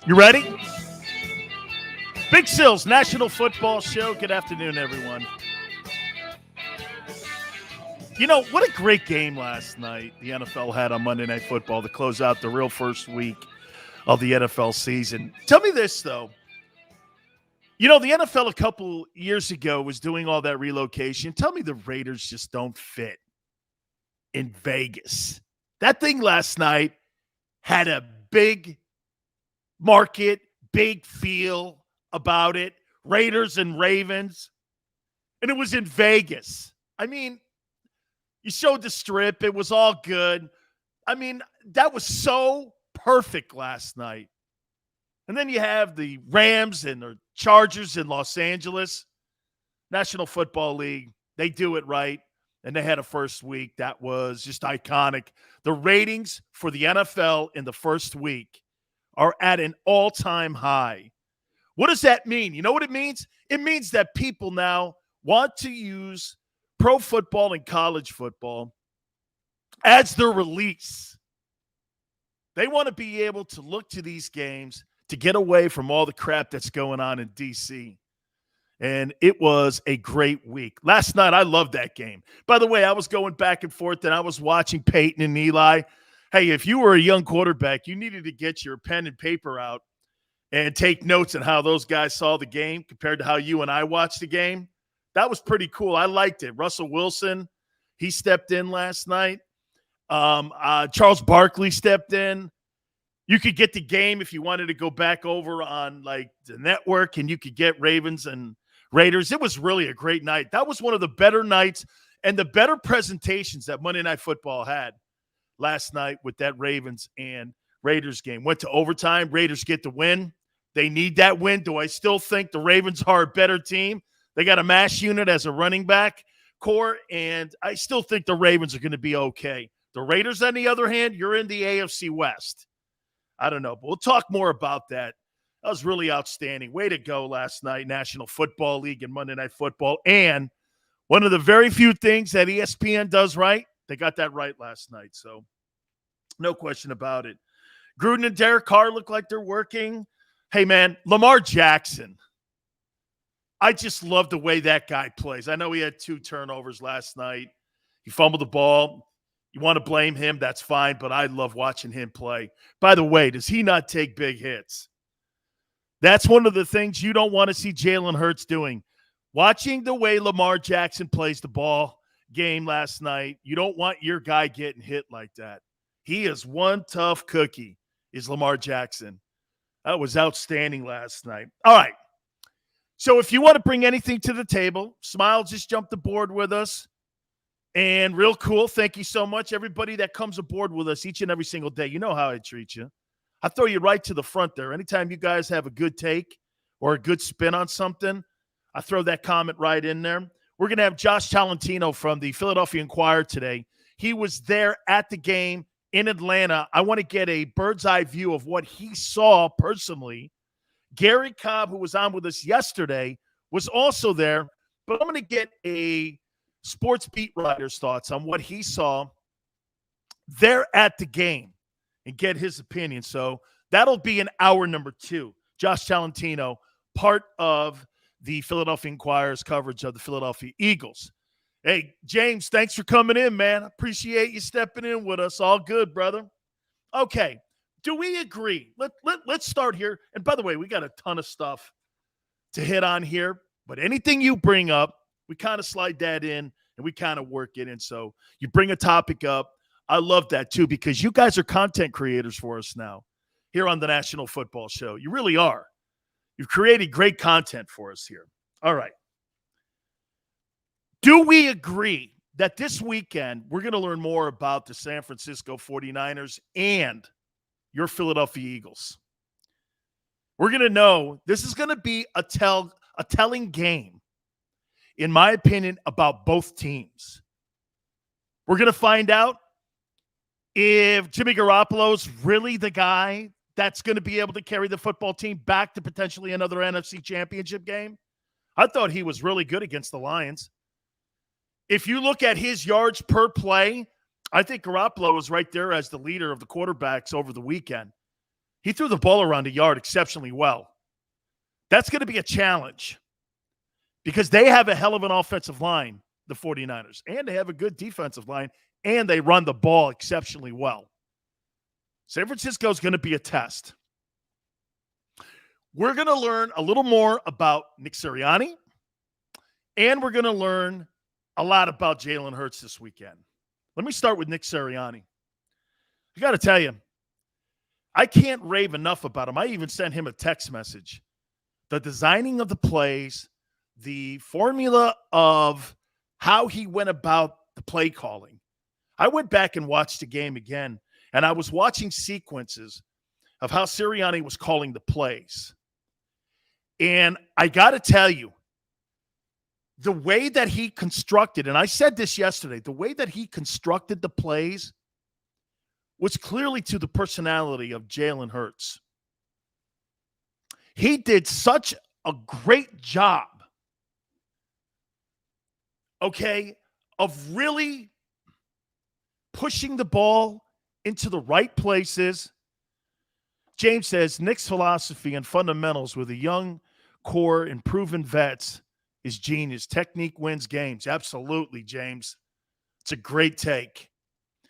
You ready? Big Sills National Football Show. Good afternoon, everyone. You know, what a great game last night the NFL had on Monday Night Football to close out the real first week of the NFL season. Tell me this, though. You know, the NFL a couple years ago was doing all that relocation. Tell me the Raiders just don't fit in Vegas. That thing last night had a big market, big feel about it. Raiders and Ravens. And it was in Vegas. I mean, you showed the strip. It was all good. I mean, that was so perfect last night. And then you have the Rams and the Chargers in Los Angeles. National Football League. They do it right. And they had a first week that was just iconic. The ratings for the NFL in the first week are at an all-time high. What does that mean? You know what it means? It means that people now want to use pro football and college football as their release. They want to be able to look to these games to get away from all the crap that's going on in D.C. And it was a great week. Last night, I loved that game. By the way, I was going back and forth, and I was watching Peyton and Eli. Hey, if you were a young quarterback, you needed to get your pen and paper out and take notes on how those guys saw the game compared to how you and I watched the game. That was pretty cool. I liked it. Russell Wilson, he stepped in last night. Charles Barkley stepped in. You could get the game if you wanted to go back over on like the network, and you could get Ravens and Raiders. It was really a great night. That was one of the better nights and the better presentations that Monday Night Football had last night with that Ravens and Raiders game. Went to overtime. Raiders get the win. They need that win. Do I still think the Ravens are a better team? They got a mash unit as a running back core, and I still think the Ravens are going to be okay. The Raiders, on the other hand, you're in the AFC West. I don't know, but we'll talk more about that. That was really outstanding. Way to go last night, National Football League and Monday Night Football. And one of the very few things that ESPN does right, they got that right last night. So no question about it. Gruden and Derek Carr look like they're working. Hey, man, Lamar Jackson. I just love the way that guy plays. I know he had 2 turnovers last night. He fumbled the ball. You want to blame him, that's fine, but I love watching him play. By the way, does he not take big hits? That's one of the things you don't want to see Jalen Hurts doing. Watching the way Lamar Jackson plays the ball game last night, you don't want your guy getting hit like that. He is one tough cookie, is Lamar Jackson. That was outstanding last night. All right. So if you want to bring anything to the table, Smile just jumped aboard with us. And real cool, thank you so much, everybody that comes aboard with us each and every single day. You know how I treat you. I throw you right to the front there. Anytime you guys have a good take or a good spin on something, I throw that comment right in there. We're going to have Josh Tolentino from the Philadelphia Inquirer today. He was there at the game in Atlanta. I want to get a bird's eye view of what he saw personally. Gary Cobb, who was on with us yesterday, was also there. But I'm going to get a sports beat writer's thoughts on what he saw there at the game and get his opinion. So that'll be in hour number 2. Josh Tolentino, part of the Philadelphia Inquirer's coverage of the Philadelphia Eagles. Hey, James, thanks for coming in, man. Appreciate you stepping in with us. All good, brother. Okay, do we agree? Let's start here. And by the way, we got a ton of stuff to hit on here, but anything you bring up, we kind of slide that in and we kind of work it in. So you bring a topic up. I love that too, because you guys are content creators for us now here on the National Football Show. You really are. You've created great content for us here. All right. Do we agree that this weekend we're going to learn more about the San Francisco 49ers and your Philadelphia Eagles? We're going to know this is going to be a telling game, in my opinion, about both teams. We're going to find out if Jimmy Garoppolo's really the guy that's going to be able to carry the football team back to potentially another NFC championship game. I thought he was really good against the Lions. If you look at his yards per play I think Garoppolo was right there as the leader of the quarterbacks over the weekend. He threw the ball around a yard exceptionally well. That's going to be a challenge because they have a hell of an offensive line, the 49ers, and they have a good defensive line, and they run the ball exceptionally well. San Francisco is going to be a test. We're going to learn a little more about Nick Sirianni, and we're going to learn a lot about Jalen Hurts this weekend. Let me start with Nick Sirianni. I got to tell you, I can't rave enough about him. I even sent him a text message. The designing of the plays, the formula of how he went about the play calling. I went back and watched the game again, and I was watching sequences of how Sirianni was calling the plays. And I got to tell you, the way that he constructed, and I said this yesterday, the way that he constructed the plays was clearly to the personality of Jalen Hurts. He did such a great job, okay, of really pushing the ball into the right places. James says, Nick's philosophy and fundamentals with a young core and proven vets is genius. Technique wins games. Absolutely, James. It's a great take.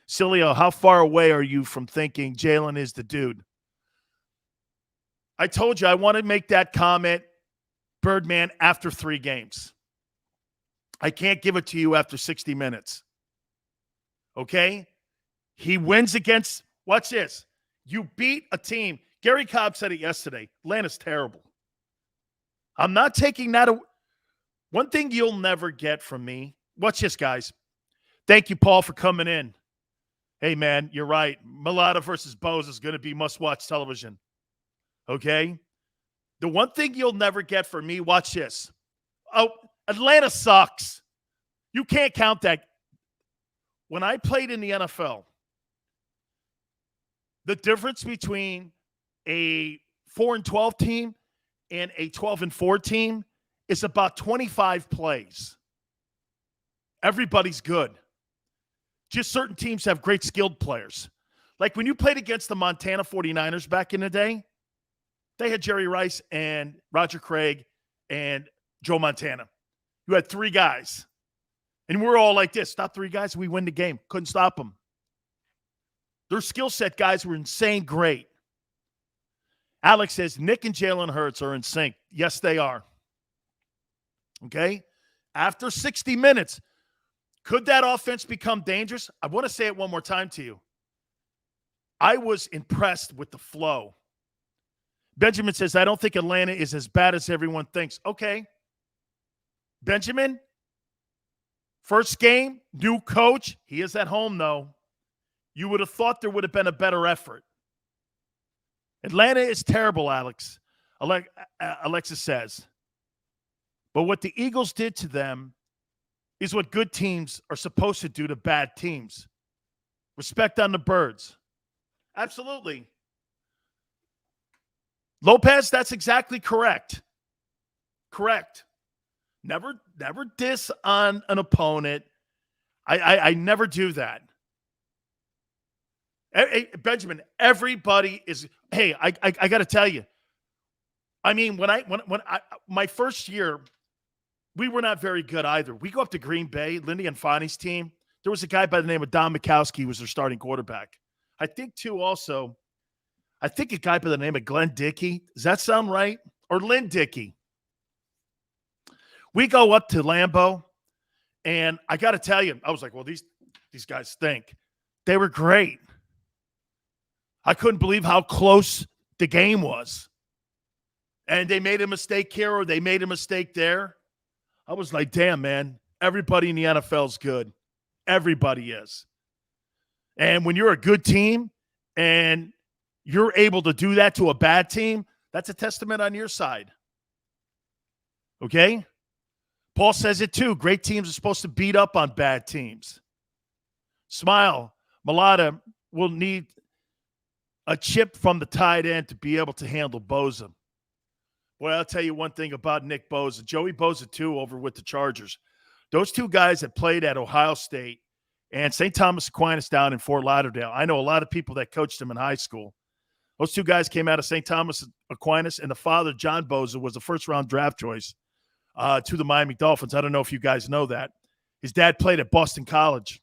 Sileo, how far away are you from thinking Jalen is the dude? I told you I want to make that comment, Birdman, after 3 games. I can't give it to you after 60 minutes. Okay? He wins against, watch this. You beat a team. Gary Cobb said it yesterday. Atlanta's terrible. I'm not taking that away. One thing you'll never get from me. Watch this, guys. Thank you, Paul, for coming in. Hey, man, you're right. Mulata versus Bosa is going to be must-watch television. Okay? The one thing you'll never get from me, watch this. Oh, Atlanta sucks. You can't count that. When I played in the NFL, the difference between a 4-12 team and a 12-4 team is about 25 plays. Everybody's good. Just certain teams have great skilled players. Like when you played against the Montana 49ers back in the day, they had Jerry Rice and Roger Craig and Joe Montana. You had 3 guys. And we're all like this. Stop 3 guys, we win the game. Couldn't stop them. Their skill set guys were insane great. Alex says, Nick and Jalen Hurts are in sync. Yes, they are. Okay? After 60 minutes, could that offense become dangerous? I want to say it one more time to you. I was impressed with the flow. Benjamin says, I don't think Atlanta is as bad as everyone thinks. Okay. Benjamin, first game, new coach. He is at home, though. You would have thought there would have been a better effort. Atlanta is terrible, Alex. Alexis says. But what the Eagles did to them is what good teams are supposed to do to bad teams. Respect on the birds. Absolutely. Lopez, that's exactly correct. Correct. Never diss on an opponent. I never do that. Hey, Benjamin, everybody is, hey, I got to tell you. I mean, when my first year, we were not very good either. We go up to Green Bay, Lindy and Fonny's team. There was a guy by the name of Don Mikowski who was their starting quarterback. I think, too, also, a guy by the name of Glenn Dickey. Does that sound right? Or Lynn Dickey. We go up to Lambeau, and I got to tell you, I was like, well, these guys stink. They were great. I couldn't believe how close the game was. And they made a mistake here or they made a mistake there. I was like, damn, man, everybody in the NFL is good. Everybody is. And when you're a good team and you're able to do that to a bad team, that's a testament on your side. Okay? Paul says it too. Great teams are supposed to beat up on bad teams. Smile. Mulata will need a chip from the tight end to be able to handle Bosa. Well, I'll tell you one thing about Nick Bosa. Joey Bosa, too, over with the Chargers. Those 2 guys that played at Ohio State and St. Thomas Aquinas down in Fort Lauderdale. I know a lot of people that coached him in high school. Those two guys came out of St. Thomas Aquinas, and the father, John Bosa, was a first-round draft choice to the Miami Dolphins. I don't know if you guys know that. His dad played at Boston College,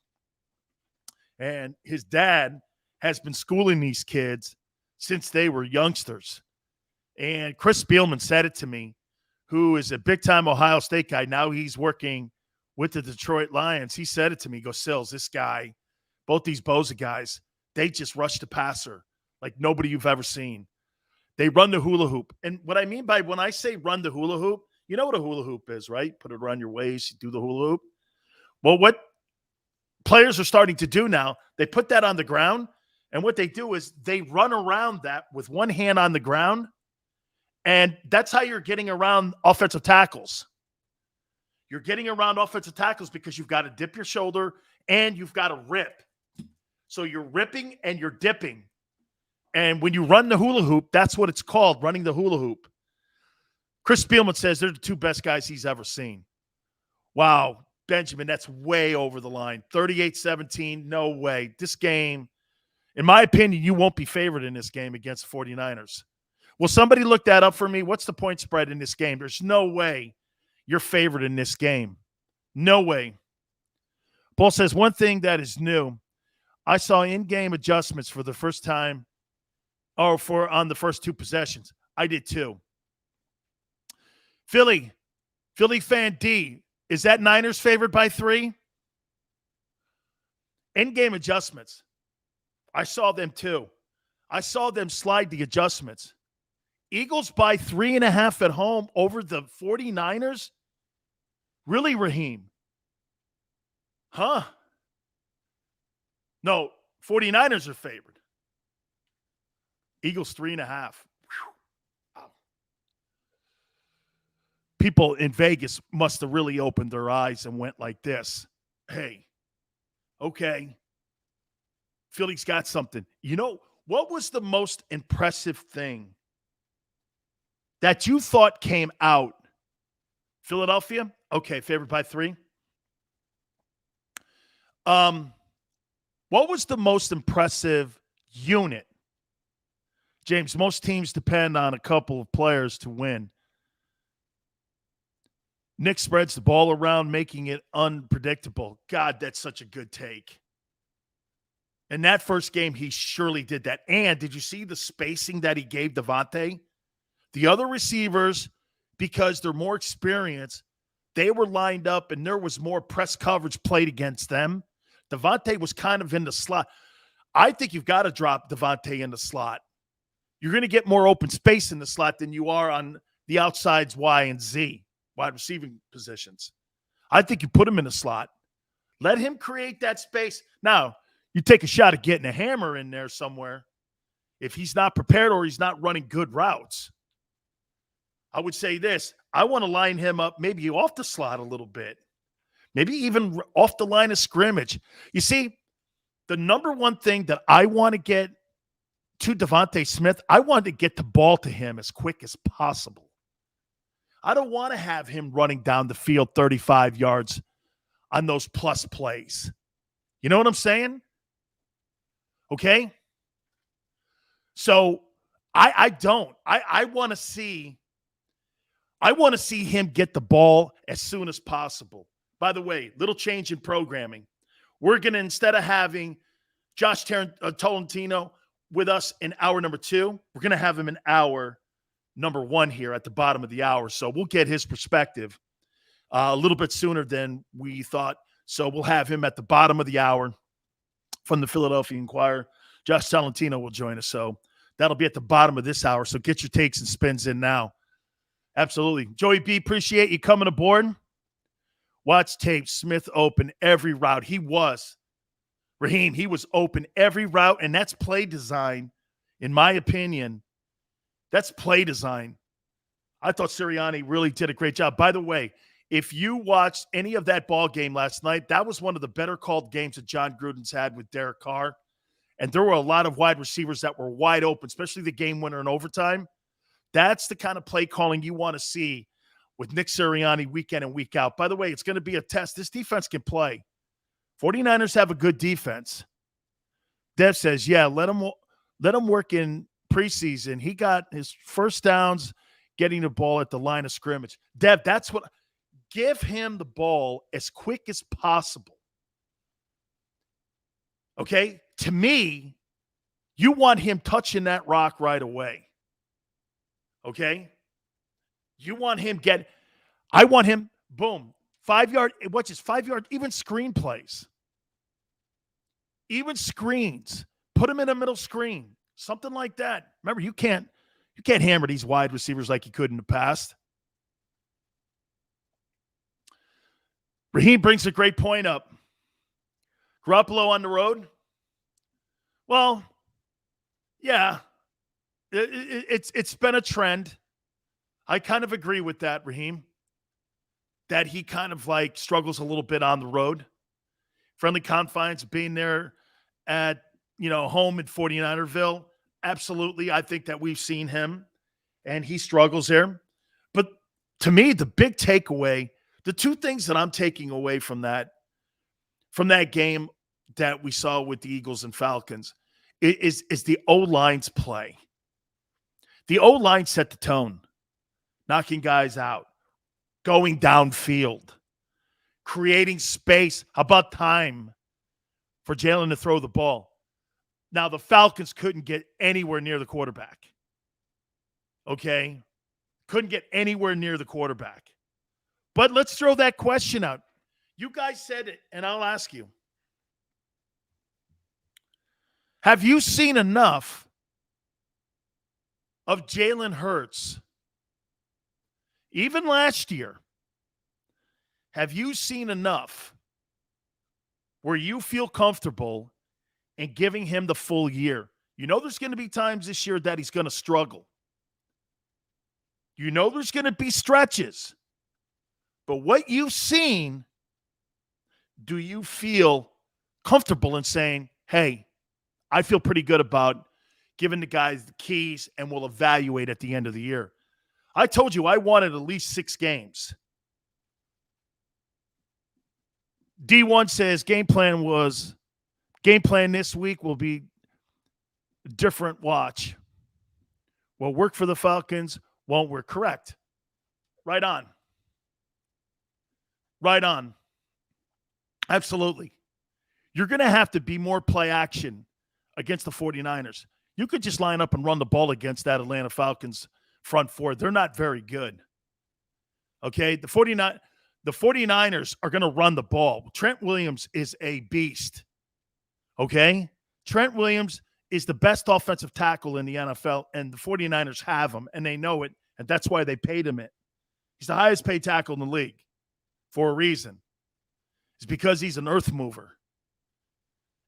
and his dad has been schooling these kids since they were youngsters. And Chris Spielman said it to me, who is a big-time Ohio State guy. Now he's working with the Detroit Lions. He said it to me. He goes, Sills, this guy, both these Bosa guys, they just rush the passer like nobody you've ever seen. They run the hula hoop. And what I mean by when I say run the hula hoop, you know what a hula hoop is, right? Put it around your waist, you do the hula hoop. Well, what players are starting to do now, they put that on the ground, and what they do is they run around that with one hand on the ground, and that's how you're getting around offensive tackles. You're getting around offensive tackles because you've got to dip your shoulder and you've got to rip. So you're ripping and you're dipping. And when you run the hula hoop, that's what it's called, running the hula hoop. Chris Spielman says they're the two best guys he's ever seen. Wow, Benjamin, that's way over the line. 38-17, no way. This game, in my opinion, you won't be favored in this game against the 49ers. Will somebody look that up for me? What's the point spread in this game? There's no way you're favored in this game. No way. Paul says, one thing that is new, I saw in-game adjustments for the first time on the first two possessions. I did too. Philly fan D, is that Niners favored by 3? In-game adjustments. I saw them too. I saw them slide the adjustments. Eagles by 3.5 at home over the 49ers? Really, Raheem? Huh? No, 49ers are favored. Eagles 3.5. Wow. People in Vegas must have really opened their eyes and went like this. Hey, okay. Philly's got something. You know, what was the most impressive thing that you thought came out? Philadelphia? Okay, favored by 3. What was the most impressive unit? James, most teams depend on a couple of players to win. Nick spreads the ball around, making it unpredictable. God, that's such a good take. In that first game, he surely did that. And did you see the spacing that he gave DeVonta? The other receivers, because they're more experienced, they were lined up and there was more press coverage played against them. DeVonta was kind of in the slot. I think you've got to drop DeVonta in the slot. You're going to get more open space in the slot than you are on the outsides Y and Z, wide receiving positions. I think you put him in the slot. Let him create that space. Now, you take a shot at getting a hammer in there somewhere if he's not prepared or he's not running good routes. I would say this. I want to line him up maybe off the slot a little bit. Maybe even off the line of scrimmage. You see, the number one thing that I want to get to DeVonta Smith, I want to get the ball to him as quick as possible. I don't want to have him running down the field 35 yards on those plus plays. You know what I'm saying? Okay? So I don't. I want to see him get the ball as soon as possible. By the way, little change in programming. We're going to, instead of having Josh Tolentino with us in hour number 2, we're going to have him in hour number 1 here at the bottom of the hour. So we'll get his perspective a little bit sooner than we thought. So we'll have him at the bottom of the hour from the Philadelphia Inquirer. Josh Tolentino will join us. So that'll be at the bottom of this hour. So get your takes and spins in now. Absolutely. Joey B, appreciate you coming aboard. Watch tape. Smith open every route. He was. Raheem, he was open every route, and that's play design, in my opinion. That's play design. I thought Sirianni really did a great job. By the way, if you watched any of that ball game last night, that was one of the better called games that John Gruden's had with Derek Carr. And there were a lot of wide receivers that were wide open, especially the game winner in overtime. That's the kind of play calling you want to see with Nick Sirianni week in and week out. By the way, it's going to be a test. This defense can play. 49ers have a good defense. Dev says, yeah, let him work in preseason. He got his first downs getting the ball at the line of scrimmage. Dev, that's what – give him the ball as quick as possible. Okay? To me, you want him touching that rock right away. Okay? You want him I want him, boom, 5-yard, what's his 5-yard, even screen plays. Even screens. Put him in a middle screen. Something like that. Remember, you can't hammer these wide receivers like you could in the past. Raheem brings a great point up. Garoppolo on the road? Well, yeah. It's been a trend. I kind of agree with that, Raheem. That he kind of like struggles a little bit on the road. Friendly confines, being there at, home in 49erville. Absolutely. I think that we've seen him and he struggles there. But to me, the big takeaway, the two things that I'm taking away from that game that we saw with the Eagles and Falcons is the O-line's play. The O-line set the tone, knocking guys out, going downfield, creating space. How about time for Jalen to throw the ball? Now, the Falcons couldn't get anywhere near the quarterback. Okay? Couldn't get anywhere near the quarterback. But let's throw that question out. You guys said it, and I'll ask you. Have you seen enough of Jalen Hurts? Even last year, have you seen enough where you feel comfortable in giving him the full year? There's going to be times this year that he's going to struggle. There's going to be stretches. But what you've seen, do you feel comfortable in saying, hey, I feel pretty good about giving the guys the keys and we'll evaluate at the end of the year? I told you I wanted at least 6 games. D1 says game plan this week will be different. Watch. Will work for the Falcons, won't work. Correct. Right on. Right on. Absolutely. You're going to have to be more play action against the 49ers. You could just line up and run the ball against that Atlanta Falcons front four. They're not very good. Okay? The 49ers are going to run the ball. Trent Williams is a beast. Okay? Trent Williams is the best offensive tackle in the NFL, and the 49ers have him, and they know it, and that's why they paid him it. He's the highest paid tackle in the league for a reason. It's because he's an earth mover,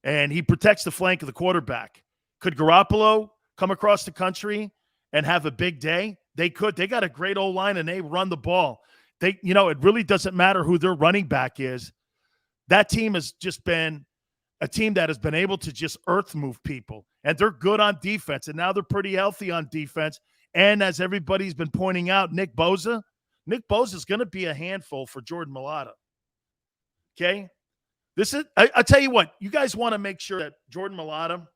and he protects the flank of the quarterback. Could Garoppolo come across the country and have a big day? They could. They got a great O-line, and they run the ball. It really doesn't matter who their running back is. That team has just been a team that has been able to just earth move people, and they're good on defense, and now they're pretty healthy on defense. And as everybody's been pointing out, Nick Bosa is going to be a handful for Jordan Mailata. Okay? I tell you what, you guys want to make sure that Jordan Mailata,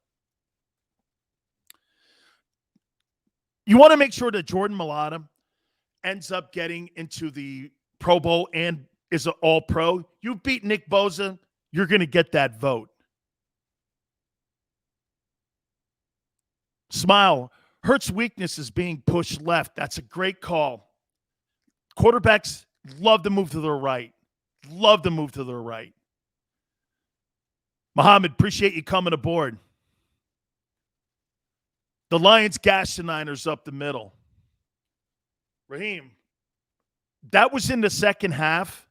ends up getting into the Pro Bowl and is an all-pro. You beat Nick Bosa, you're going to get that vote. Smile. Hurts' weakness is being pushed left. That's a great call. Quarterbacks love to move to their right. Muhammad, appreciate you coming aboard. The Lions gashed the Niners up the middle. Raheem, that was in the second half,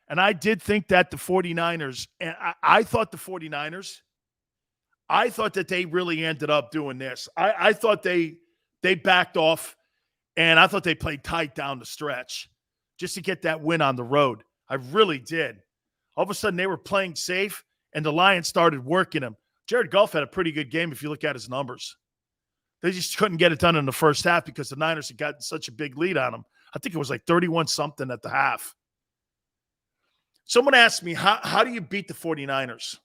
and I did think that the 49ers, and I thought that they really ended up doing this. I thought they backed off, and I thought they played tight down the stretch just to get that win on the road. I really did. All of a sudden, they were playing safe, and the Lions started working them. Jared Goff had a pretty good game if you look at his numbers. They just couldn't get it done in the first half because the Niners had gotten such a big lead on them. I think it was like 31-something at the half. Someone asked me, how do you beat the 49ers?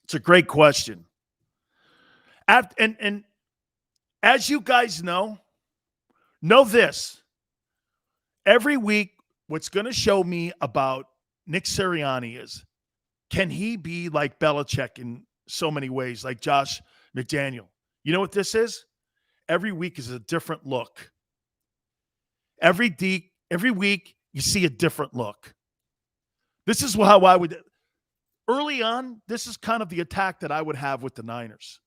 It's a great question. And as you guys know this. Every week, what's going to show me about Nick Sirianni is, can he be like Belichick in so many ways, like Josh McDaniel? You know what this is? Every week is a different look. Every week, you see a different look. This is how I would, early on, this is kind of the attack that I would have with the Niners.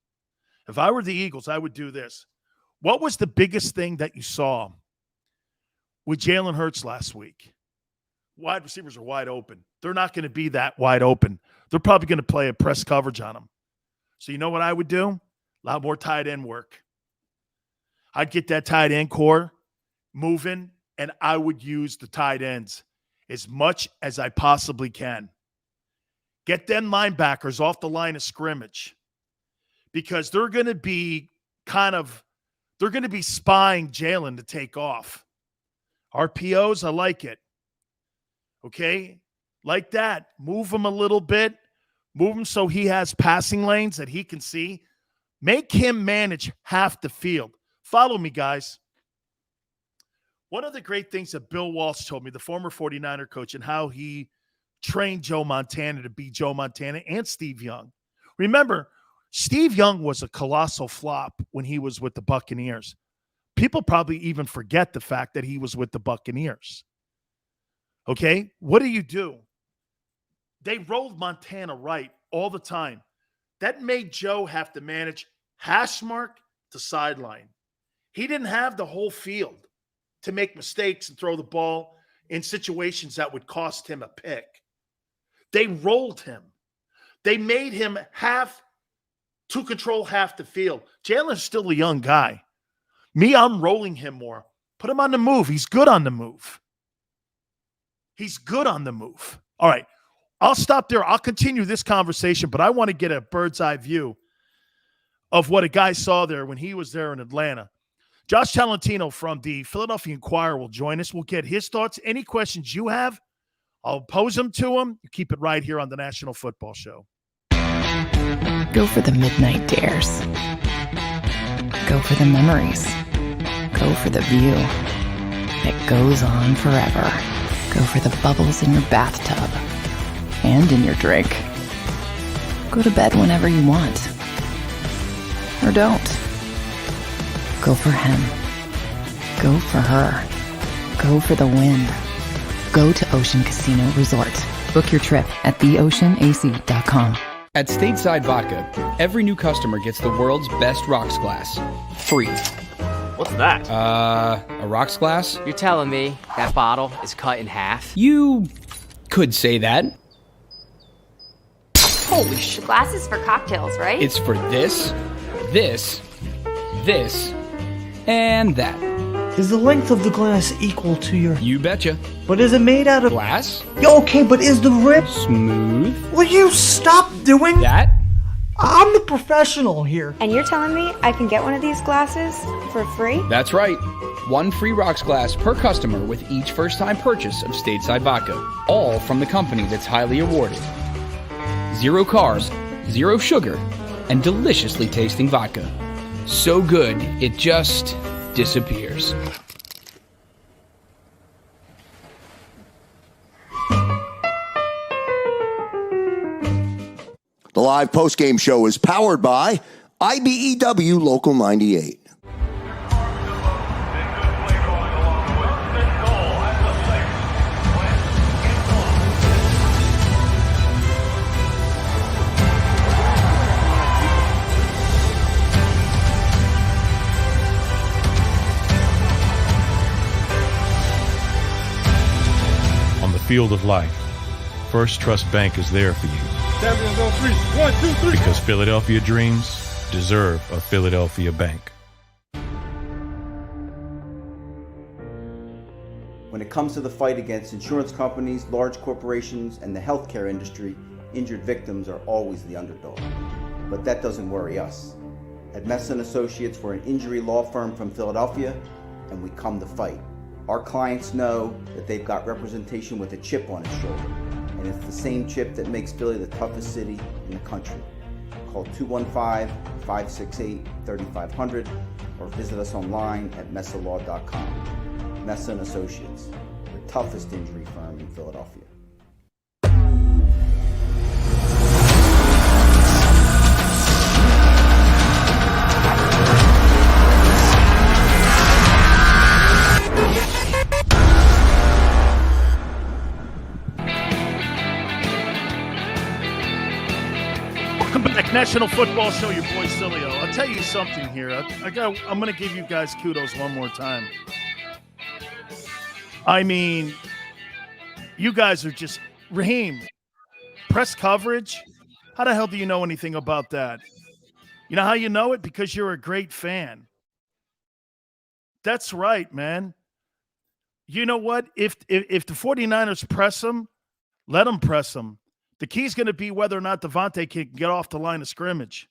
If I were the Eagles, I would do this. What was the biggest thing that you saw with Jalen Hurts last week? Wide receivers are wide open. They're not going to be that wide open. They're probably going to play a press coverage on them. So you know what I would do? A lot more tight end work. I'd get that tight end core moving, and I would use the tight ends as much as I possibly can. Get them linebackers off the line of scrimmage, because they're going to be spying Jalen to take off. RPOs, I like it. Okay? Like that. Move him a little bit. Move him so he has passing lanes that he can see. Make him manage half the field. Follow me, guys. One of the great things that Bill Walsh told me, the former 49er coach, and how he trained Joe Montana to be Joe Montana and Steve Young. Remember, Steve Young was a colossal flop when he was with the Buccaneers. People probably even forget the fact that he was with the Buccaneers. Okay? What do? They rolled Montana right all the time. That made Joe have to manage hash mark to sideline. He didn't have the whole field to make mistakes and throw the ball in situations that would cost him a pick. They rolled him. They made him to control half the field. Jalen's still a young guy. Me, I'm rolling him more. Put him on the move. He's good on the move. All right. I'll stop there. I'll continue this conversation, but I want to get a bird's eye view of what a guy saw there when he was there in Atlanta. Josh Tolentino from the Philadelphia Inquirer will join us. We'll get his thoughts. Any questions you have, I'll pose them to him. You keep it right here on the National Football Show. Go for the midnight dares. Go for the memories. Go for the view that goes on forever. Go for the bubbles in your bathtub and in your drink. Go to bed whenever you want. Or don't. Go for him. Go for her. Go for the win. Go to Ocean Casino Resort. Book your trip at theoceanac.com. At Stateside Vodka, every new customer gets the world's best rocks glass. Free. What's that? A rocks glass? You're telling me that bottle is cut in half? You could say that. Holy shit. Glasses for cocktails, right? It's for this, and that. Is the length of the glass equal to your... You betcha. But is it made out of... Glass? Yeah, okay, but is the rip... Smooth? Will you stop doing... That? I'm the professional here. And you're telling me I can get one of these glasses for free? That's right. One free rocks glass per customer with each first-time purchase of Stateside Vodka. All from the company that's highly awarded. 0 carbs, 0 sugar, and deliciously tasting vodka. So good, it just disappears. The live post-game show is powered by IBEW Local 98. On the field of life, First Trust Bank is there for you. Champions on 3. 1, 2, 3. Because Philadelphia dreams deserve a Philadelphia bank. When it comes to the fight against insurance companies, large corporations, and the healthcare industry, injured victims are always the underdog. But that doesn't worry us. At Messon Associates, we're an injury law firm from Philadelphia, and we come to fight. Our clients know that they've got representation with a chip on its shoulder, and it's the same chip that makes Philly the toughest city in the country. Call 215-568-3500 or visit us online at messalaw.com. Messa & Associates, the toughest injury firm in Philadelphia. Welcome back, National Football Show. Your boy Sileo. I'll tell you something here. I'm going to give you guys kudos one more time. I mean, you guys are just Raheem. Press coverage. How the hell do you know anything about that? You know how you know it? Because you're a great fan. That's right, man. You know what? If the 49ers press them, let them press them. The key is going to be whether or not DeVonta can get off the line of scrimmage.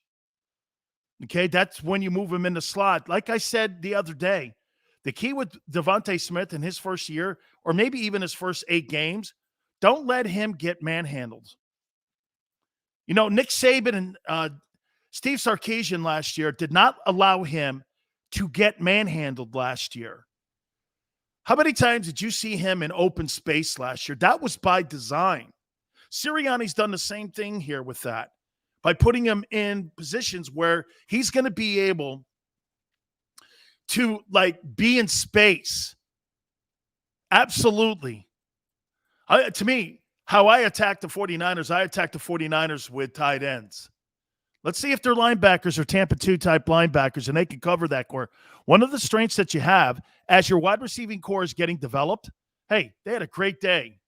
Okay, that's when you move him in the slot. Like I said the other day, the key with DeVonta Smith in his first year, or maybe even his first 8 games, don't let him get manhandled. You know, Nick Saban and Steve Sarkisian last year did not allow him to get manhandled last year. How many times did you see him in open space last year? That was by design. Sirianni's done the same thing here with that by putting him in positions where he's going to be able to, like, be in space. Absolutely. To me, how I attack the 49ers, I attack the 49ers with tight ends. Let's see if their linebackers are Tampa 2 type linebackers and they can cover that core. One of the strengths that you have as your wide receiving core is getting developed, hey, they had a great day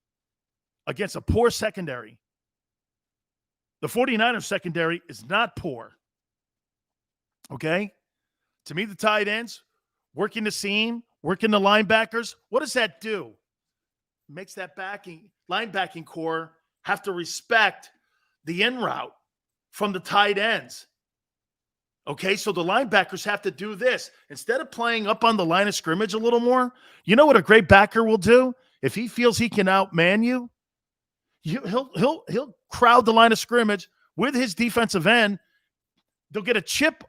against a poor secondary. The 49ers secondary is not poor. Okay? To me, the tight ends, working the seam, working the linebackers, what does that do? It makes that linebacking core have to respect the in route from the tight ends. Okay, so the linebackers have to do this. Instead of playing up on the line of scrimmage a little more, you know what a great backer will do? If he feels he can outman you, he'll crowd the line of scrimmage with his defensive end. They'll get a chip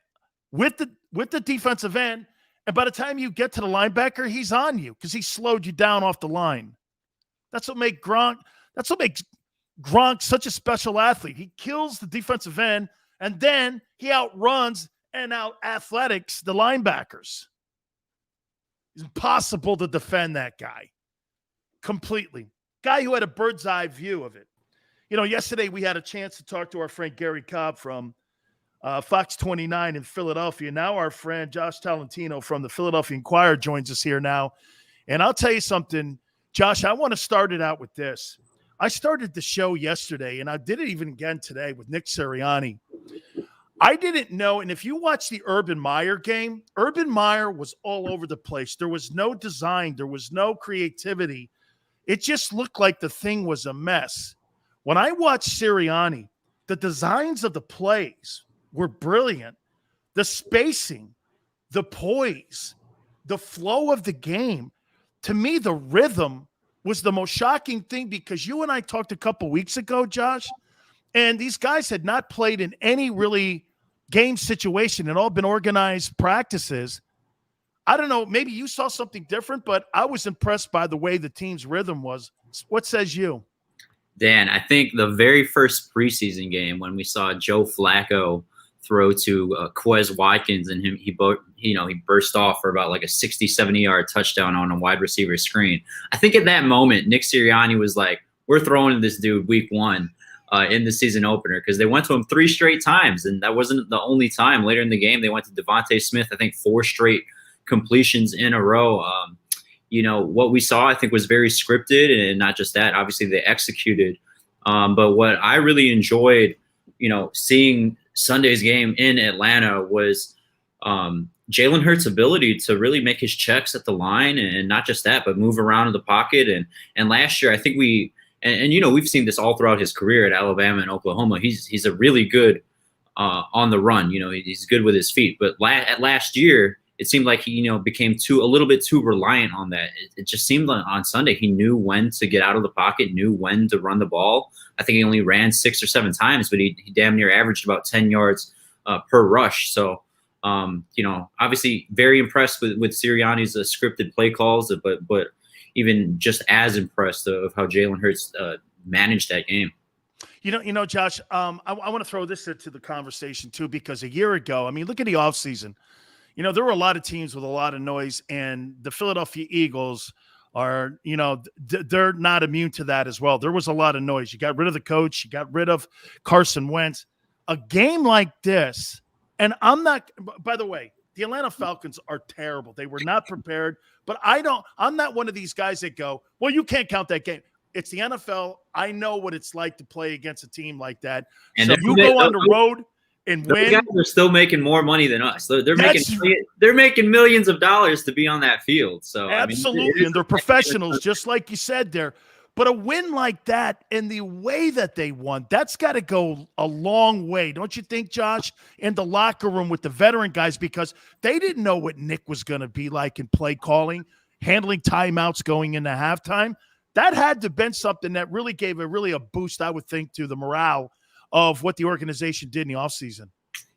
with the defensive end, and by the time you get to the linebacker, he's on you because he slowed you down off the line. That's what makes Gronk such a special athlete. He kills the defensive end, and then he outruns and out-athletics the linebackers. It's impossible to defend that guy completely. Guy who had a bird's eye view of it. You know, yesterday we had a chance to talk to our friend Gary Cobb from Fox 29 in Philadelphia. Now our friend Josh Tolentino from the Philadelphia Inquirer joins us here now. And I'll tell you something, Josh, I want to start it out with this. I started the show yesterday, and I did it even again today with Nick Sirianni. I didn't know, and if you watch the Urban Meyer game, Urban Meyer was all over the place. There was no design. There was no creativity. It just looked like the thing was a mess. When I watched Sirianni, the designs of the plays were brilliant. The spacing, the poise, the flow of the game. To me, the rhythm was the most shocking thing because you and I talked a couple weeks ago, Josh, and these guys had not played in any really game situation and all been organized practices. I don't know, maybe you saw something different, but I was impressed by the way the team's rhythm was. What says you? Dan, I think the very first preseason game when we saw Joe Flacco throw to Quez Watkins and he burst off for about like a 60, 70-yard touchdown on a wide receiver screen. I think at that moment, Nick Sirianni was like, we're throwing to this dude week 1 in the season opener because they went to him 3 straight times, and that wasn't the only time. Later in the game, they went to DeVonta Smith, I think 4 straight completions in a row. What we saw, I think, was very scripted, and not just that. Obviously, they executed. But what I really enjoyed, seeing Sunday's game in Atlanta was Jalen Hurts' ability to really make his checks at the line, and not just that, but move around in the pocket. And last year, I think we've seen this all throughout his career at Alabama and Oklahoma. He's a really good on the run. He's good with his feet. But last year, it seemed like he, became a little bit too reliant on that. It just seemed like on Sunday he knew when to get out of the pocket, knew when to run the ball. I think he only ran 6 or 7 times, but he damn near averaged about 10 yards per rush. So, obviously very impressed with Sirianni's scripted play calls, but even just as impressed of how Jalen Hurts managed that game. Josh, I want to throw this into the conversation too, because a year ago, I mean, look at the offseason. There were a lot of teams with a lot of noise, and the Philadelphia Eagles are, they're not immune to that as well. There was a lot of noise. You got rid of the coach. You got rid of Carson Wentz. A game like this, and I'm by the way, the Atlanta Falcons are terrible. They were not prepared, but I'm not one of these guys that go, well, you can't count that game. It's the NFL. I know what it's like to play against a team like that. And so you go on the road and win. Guys are still making more money than us. They're making millions of dollars to be on that field. So absolutely, and they're professionals, just like you said there. But a win like that and the way that they won, that's got to go a long way, don't you think, Josh? In the locker room with the veteran guys, because they didn't know what Nick was going to be like in play calling, handling timeouts going into halftime. That had to have been something that really gave a boost, I would think, to the morale of what the organization did in the offseason.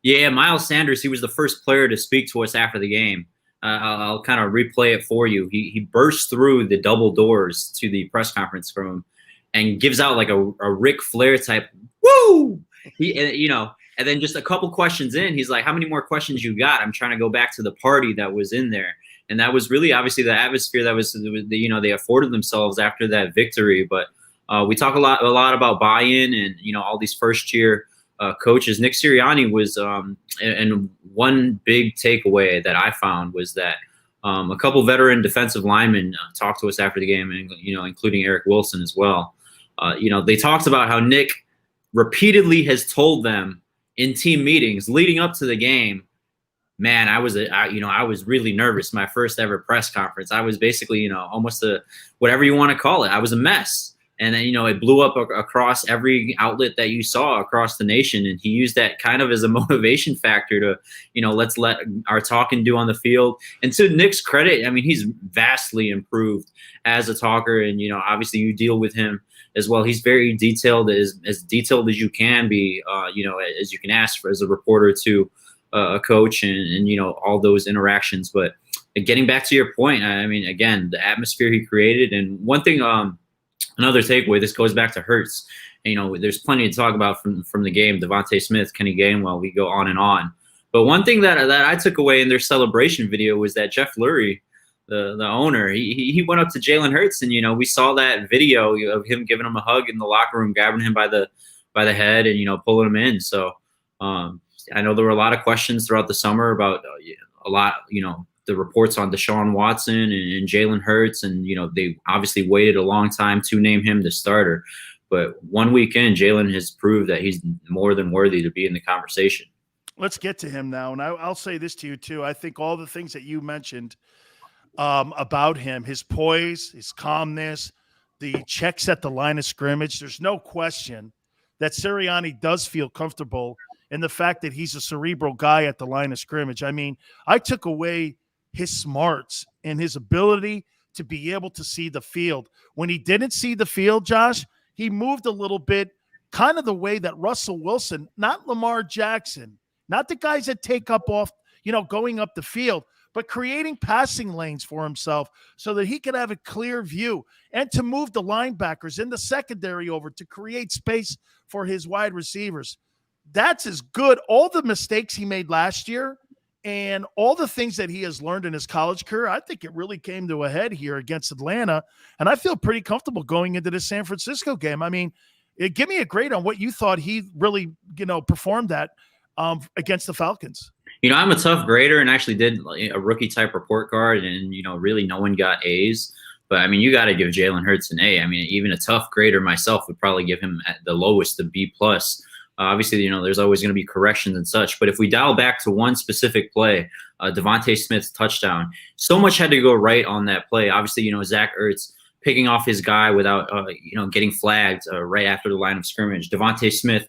Yeah, Miles Sanders, he was the first player to speak to us after the game. I'll kind of replay it for you. He bursts through the double doors to the press conference room and gives out like a Ric Flair type, woo! And then just a couple questions in, he's like, how many more questions you got? I'm trying to go back to the party that was in there. And that was really obviously the atmosphere that was, they afforded themselves after that victory. But we talk a lot about buy-in and, all these first-year coaches. Nick Sirianni was, and one big takeaway that I found was that a couple veteran defensive linemen talked to us after the game, and including Eric Wilson as well. They talked about how Nick repeatedly has told them in team meetings leading up to the game, man, I was really nervous. My first ever press conference, I was basically, almost whatever you want to call it. I was a mess. And then, it blew up across every outlet that you saw across the nation. And he used that kind of as a motivation factor to, let's let our talking do on the field. And to Nick's credit, I mean, he's vastly improved as a talker. And, obviously you deal with him as well. He's very detailed, as detailed as you can be, as you can ask for as a reporter to a coach and all those interactions. But getting back to your point, I mean, again, the atmosphere he created. And one thing, another takeaway, this goes back to Hurts. There's plenty to talk about from the game. DeVonta Smith, Kenny Gainwell, we go on and on. But one thing that I took away in their celebration video was that Jeff Lurie, the owner, he went up to Jalen Hurts, and we saw that video of him giving him a hug in the locker room, grabbing him by the head, and pulling him in. So I know there were a lot of questions throughout the summer about the reports on Deshaun Watson and Jalen Hurts, and they obviously waited a long time to name him the starter. But 1 week in, Jalen has proved that he's more than worthy to be in the conversation. Let's get to him now, and I'll say this to you too. I think all the things that you mentioned about him, his poise, his calmness, the checks at the line of scrimmage, there's no question that Sirianni does feel comfortable in the fact that he's a cerebral guy at the line of scrimmage. I mean, I took away his smarts and his ability to be able to see the field. When he didn't see the field, Josh, he moved a little bit, kind of the way that Russell Wilson, not Lamar Jackson, not the guys that take up off, going up the field, but creating passing lanes for himself so that he could have a clear view and to move the linebackers in the secondary over to create space for his wide receivers. That's as good. All the mistakes he made last year and all the things that he has learned in his college career, I think it really came to a head here against Atlanta. And I feel pretty comfortable going into the San Francisco game. I mean, give me a grade on what you thought he really, performed at against the Falcons. I'm a tough grader and actually did a rookie type report card, and, really no one got A's. But I mean, you got to give Jalen Hurts an A. I mean, even a tough grader myself would probably give him at the lowest a B+. Obviously, there's always going to be corrections and such. But if we dial back to one specific play, DeVonta Smith's touchdown, so much had to go right on that play. Obviously, Zach Ertz picking off his guy without, getting flagged right after the line of scrimmage. DeVonta Smith,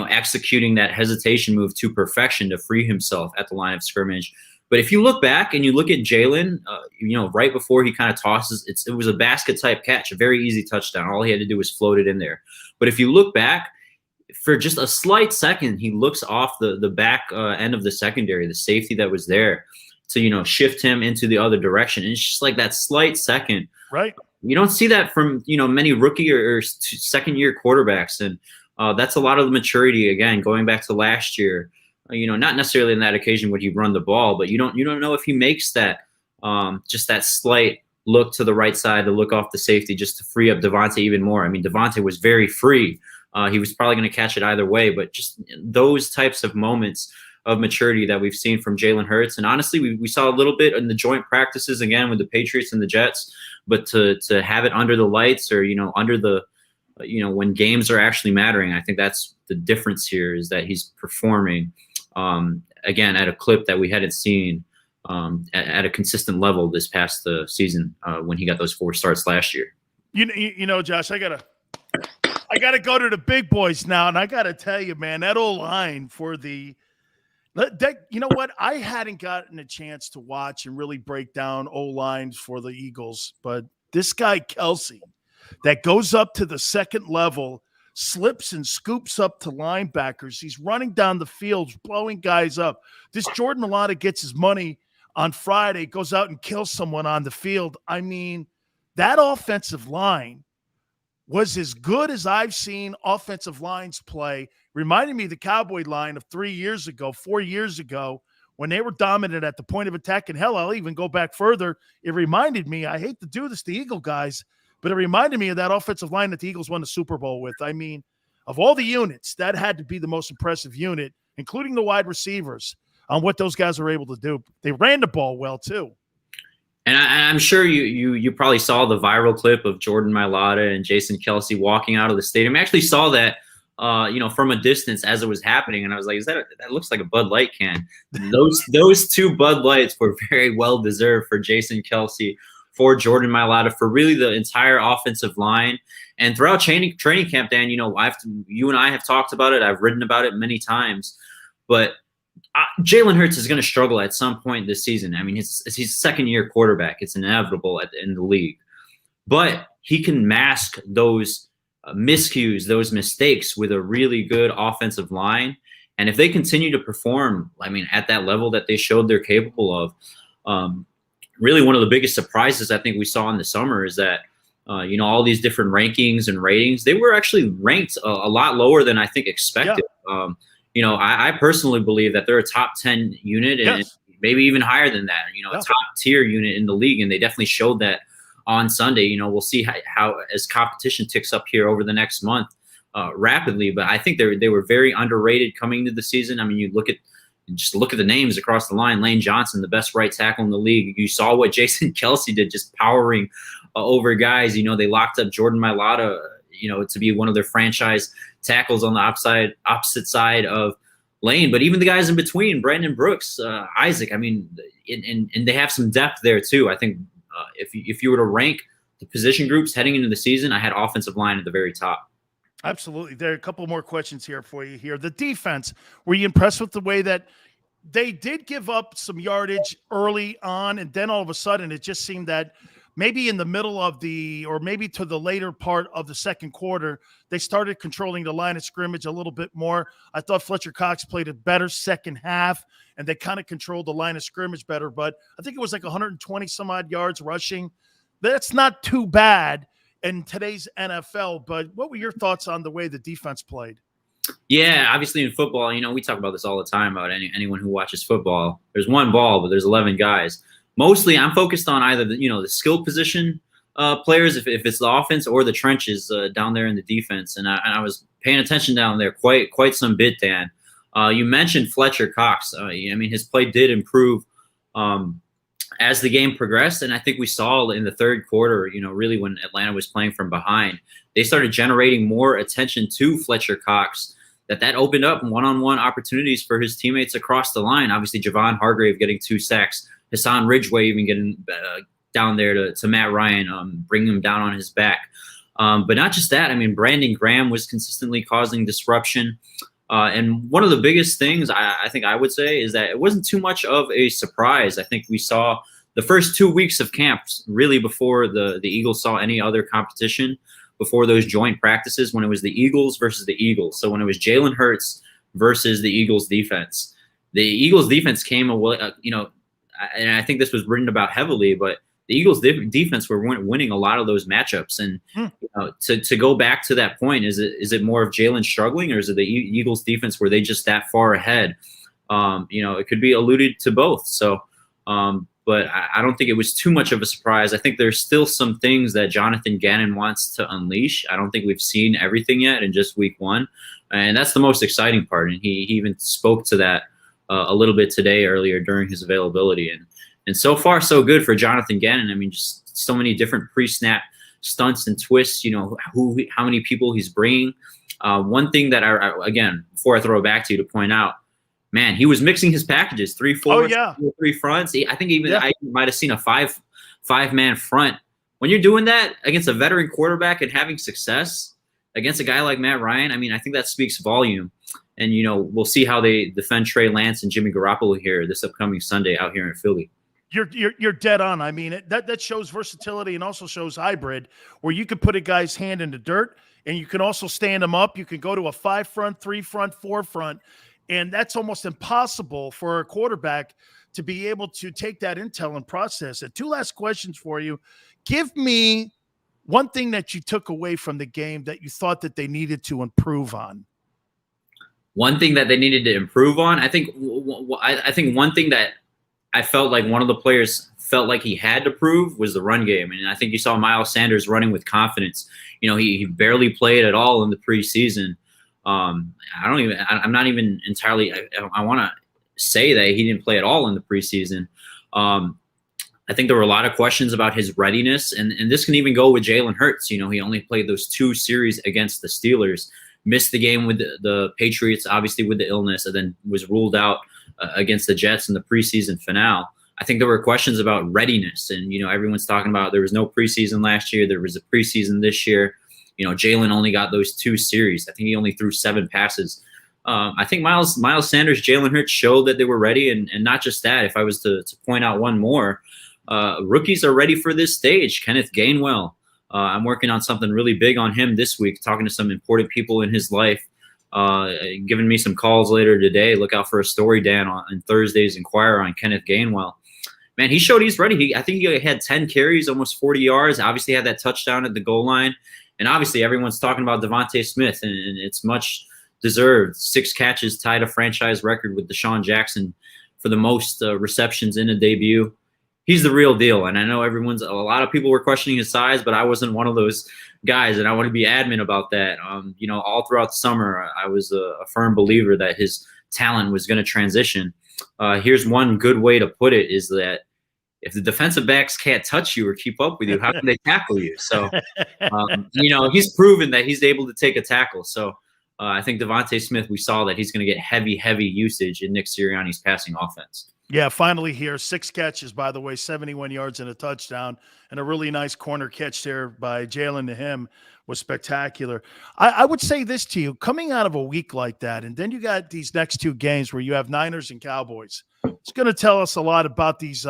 executing that hesitation move to perfection to free himself at the line of scrimmage. But if you look back and you look at Jalen, right before he kind of tosses, it was a basket type catch, a very easy touchdown. All he had to do was float it in there. But if you look back, for just a slight second, he looks off the back end of the secondary, the safety that was there, to shift him into the other direction. And it's just like that slight second. Right. You don't see that from many rookie or second year quarterbacks, and that's a lot of the maturity. Again, going back to last year, not necessarily on that occasion would he run the ball, but you don't know if he makes that just that slight look to the right side to look off the safety just to free up DeVonta even more. I mean, DeVonta was very free. He was probably going to catch it either way, but just those types of moments of maturity that we've seen from Jalen Hurts. And honestly, we saw a little bit in the joint practices again with the Patriots and the Jets, but to have it under the lights or, under the, when games are actually mattering, I think that's the difference here, is that he's performing again at a clip that we hadn't seen at a consistent level this past season when he got those 4 starts last year. Josh, I gotta go to the big boys now, and I gotta tell you, man, that O-line for I hadn't gotten a chance to watch and really break down O-lines for the Eagles, but this guy Kelsey that goes up to the second level, slips and scoops up to linebackers. He's running down the field, blowing guys up. This Jordan Mailata gets his money on Friday, goes out and kills someone on the field. I mean, that offensive line was as good as I've seen offensive lines play. Reminded me of the Cowboy line of 4 years ago, when they were dominant at the point of attack. And hell, I'll even go back further. It reminded me, I hate to do this to Eagle guys, but it reminded me of that offensive line that the Eagles won the Super Bowl with. I mean, of all the units, that had to be the most impressive unit, including the wide receivers, on what those guys were able to do. They ran the ball well, too. And I'm sure you probably saw the viral clip of Jordan Mailata and Jason Kelsey walking out of the stadium. I actually saw that, from a distance as it was happening, and I was like, that looks like a Bud Light can. Those 2 Bud Lights were very well deserved for Jason Kelsey, for Jordan Mailata, for really the entire offensive line. And throughout training camp, Dan, you and I have talked about it. I've written about it many times, but Jalen Hurts is going to struggle at some point this season. I mean, he's a second-year quarterback. It's inevitable in the league. But he can mask those miscues, those mistakes with a really good offensive line. And if they continue to perform, I mean, at that level that they showed they're capable of, really one of the biggest surprises I think we saw in the summer is that, all these different rankings and ratings, they were actually ranked a lot lower than I think expected. Yeah. I personally believe that they're a top 10 unit and maybe even higher than that, a top tier unit in the league. And they definitely showed that on Sunday. We'll see how as competition ticks up here over the next month rapidly. But I think they were very underrated coming into the season. I mean, you look at the names across the line. Lane Johnson, the best right tackle in the league. You saw what Jason Kelsey did, just powering over guys. They locked up Jordan Mailata, to be one of their franchise tackles on the opposite side of Lane. But even the guys in between, Brandon Brooks, Isaac, I mean, and they have some depth there too. I think if you were to rank the position groups heading into the season, I had offensive line at the very top. Absolutely. There are a couple more questions here for you here. The defense, were you impressed with the way that they did give up some yardage early on, and then all of a sudden it just seemed that maybe in the middle of or maybe to the later part of the second quarter, they started controlling the line of scrimmage a little bit more. I thought Fletcher Cox played a better second half, and they kind of controlled the line of scrimmage better. But I think it was like 120 some odd yards rushing. That's not too bad in today's NFL. But what were your thoughts on the way the defense played? Yeah, obviously in football, we talk about this all the time about anyone who watches football. There's one ball, but there's 11 guys. Mostly I'm focused on either the skill position players, if it's the offense, or the trenches down there in the defense. And I was paying attention down there quite some bit, Dan. You mentioned Fletcher Cox. I mean, his play did improve as the game progressed. And I think we saw in the third quarter, really when Atlanta was playing from behind, they started generating more attention to Fletcher Cox, that opened up one-on-one opportunities for his teammates across the line. Obviously, Javon Hargrave getting 2 sacks, Hassan Ridgeway even getting down there to Matt Ryan, bringing him down on his back. But not just that. I mean, Brandon Graham was consistently causing disruption. And one of the biggest things I think I would say is that it wasn't too much of a surprise. I think we saw the first 2 weeks of camps really before the Eagles saw any other competition, before those joint practices, when it was the Eagles versus the Eagles. So when it was Jalen Hurts versus the Eagles defense, the Eagles defense came away, and I think this was written about heavily, but the Eagles defense were winning a lot of those matchups. And to go back to that point, is it more of Jalen struggling, or is it the Eagles defense were they just that far ahead? It could be alluded to both. So, but I don't think it was too much of a surprise. I think there's still some things that Jonathan Gannon wants to unleash. I don't think we've seen everything yet in just week one. And that's the most exciting part. And he even spoke to that a little bit today earlier during his availability. And so far, so good for Jonathan Gannon. I mean, just so many different pre-snap stunts and twists, how many people he's bringing. One thing that again, before I throw it back to you to point out, man, he was mixing his packages, 3 forwards, 3 fronts. I think I might have seen a five-man front. When you're doing that against a veteran quarterback and having success against a guy like Matt Ryan, I mean, I think that speaks volume. And, we'll see how they defend Trey Lance and Jimmy Garoppolo here this upcoming Sunday out here in Philly. You're dead on. I mean, that shows versatility and also shows hybrid, where you can put a guy's hand in the dirt and you can also stand him up. You can go to a 5 front, 3 front, 4 front. And that's almost impossible for a quarterback to be able to take that intel and process it. 2 last questions for you. Give me one thing that you took away from the game that you thought that they needed to improve on. One thing that they needed to improve on, I think one thing that I felt like one of the players felt like he had to prove was the run game. And I think you saw Miles Sanders running with confidence. He barely played at all in the preseason. I'm not even entirely, I want to say that he didn't play at all in the preseason. I think there were a lot of questions about his readiness, and this can even go with Jalen Hurts. He only played those 2 series against the Steelers, missed the game with the Patriots, obviously with the illness, and then was ruled out against the Jets in the preseason finale. I think there were questions about readiness, and everyone's talking about there was no preseason last year, there was a preseason this year. Jalen only got those 2 series. I think he only threw 7 passes. I think Miles Sanders, Jalen Hurts showed that they were ready, and not just that. If I was to point out one more, rookies are ready for this stage. Kenneth Gainwell. I'm working on something really big on him this week, talking to some important people in his life, giving me some calls later today. Look out for a story, Dan, on Thursday's Inquirer on Kenneth Gainwell. Man, he showed he's ready. I think he had 10 carries, almost 40 yards. Obviously had that touchdown at the goal line. And obviously everyone's talking about DeVonta Smith, and it's much deserved. 6 catches, tied a franchise record with Deshaun Jackson for the most receptions in a debut. He's the real deal. And I know a lot of people were questioning his size, but I wasn't one of those guys. And I want to be adamant about that. All throughout the summer, I was a firm believer that his talent was going to transition. Here's one good way to put it, is that if the defensive backs can't touch you or keep up with you, how can they tackle you? So, he's proven that he's able to take a tackle. So I think DeVonta Smith, we saw that he's going to get heavy usage in Nick Sirianni's passing offense. Yeah, finally here, 6 catches, by the way, 71 yards and a touchdown, and a really nice corner catch there by Jalen to him was spectacular. I would say this to you, coming out of a week like that, and then you got these next 2 games where you have Niners and Cowboys. It's going to tell us a lot about these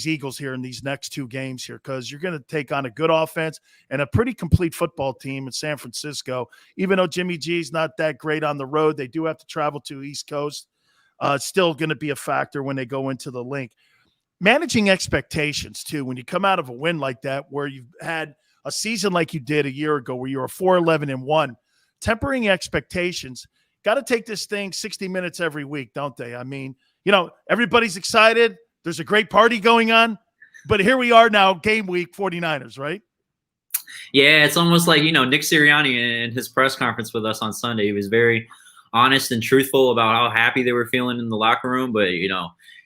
Eagles here in these next 2 games here, because you're going to take on a good offense and a pretty complete football team in San Francisco. Even though Jimmy G's not that great on the road, they do have to travel to East Coast. It's still going to be a factor when they go into the link. Managing expectations, too, when you come out of a win like that, where you've had a season like you did a year ago where you were 4-11-1, tempering expectations, got to take this thing 60 minutes every week, don't they? I mean, everybody's excited. There's a great party going on, but here we are now, game week, 49ers, right? Yeah, it's almost like, Nick Sirianni in his press conference with us on Sunday, he was very honest and truthful about how happy they were feeling in the locker room. But,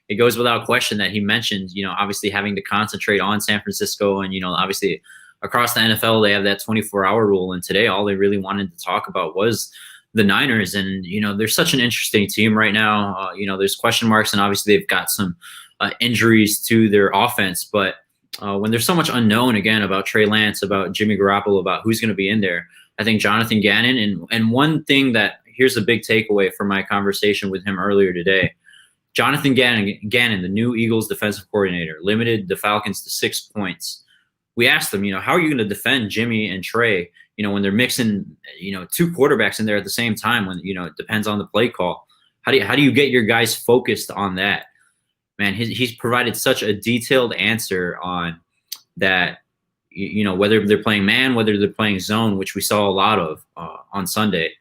it goes without question that he mentioned, obviously having to concentrate on San Francisco. And, obviously across the NFL, they have that 24-hour rule. And today, all they really wanted to talk about was the Niners. And, they're such an interesting team right now. There's question marks, and obviously they've got some injuries to their offense. But when there's so much unknown, again, about Trey Lance, about Jimmy Garoppolo, about who's going to be in there, I think Jonathan Gannon, and one thing that here's the big takeaway from my conversation with him earlier today. Jonathan Gannon, the new Eagles defensive coordinator, limited the Falcons to 6 points. We asked them, how are you going to defend Jimmy and Trey, when they're mixing, two quarterbacks in there at the same time when, it depends on the play call. How do you get your guys focused on that? Man, he's provided such a detailed answer on that, whether they're playing man, whether they're playing zone, which we saw a lot of on Sunday.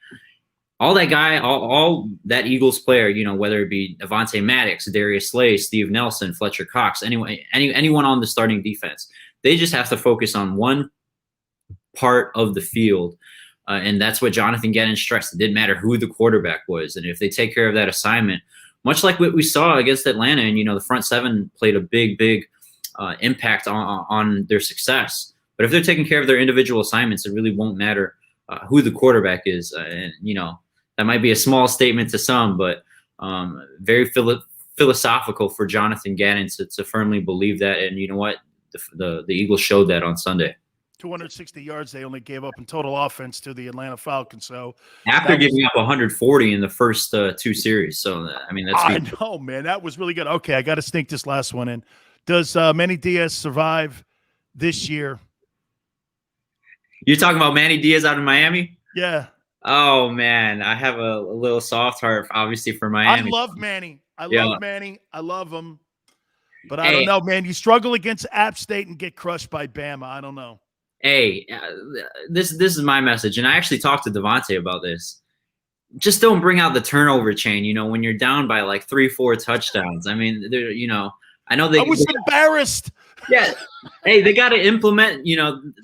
All that Eagles player, whether it be Avonte Maddox, Darius Slay, Steve Nelson, Fletcher Cox, anyone on the starting defense, they just have to focus on one part of the field. And that's what Jonathan Gannon stressed. It didn't matter who the quarterback was. And if they take care of that assignment, much like what we saw against Atlanta, and, the front seven played a big impact on their success. But if they're taking care of their individual assignments, it really won't matter who the quarterback is. And, that might be a small statement to some, but very philosophical for Jonathan Gannon to firmly believe that. And you know what? The Eagles showed that on Sunday. 260 yards they only gave up in total offense to the Atlanta Falcons. So after giving up 140 in the first two series. So, I know, man. That was really good. Okay, I got to sneak this last one in. Does Manny Diaz survive this year? You're talking about Manny Diaz out of Miami? Yeah. Oh, man. I have a little soft heart, obviously, for Miami. I love Manny. I love Manny. I love him. But I don't know, man. You struggle against App State and get crushed by Bama. I don't know. Hey, this is my message. And I actually talked to DeVonta about this. Just don't bring out the turnover chain, when you're down by like 3-4 touchdowns. I mean, I know I was embarrassed. Yeah. Hey, they got to implement,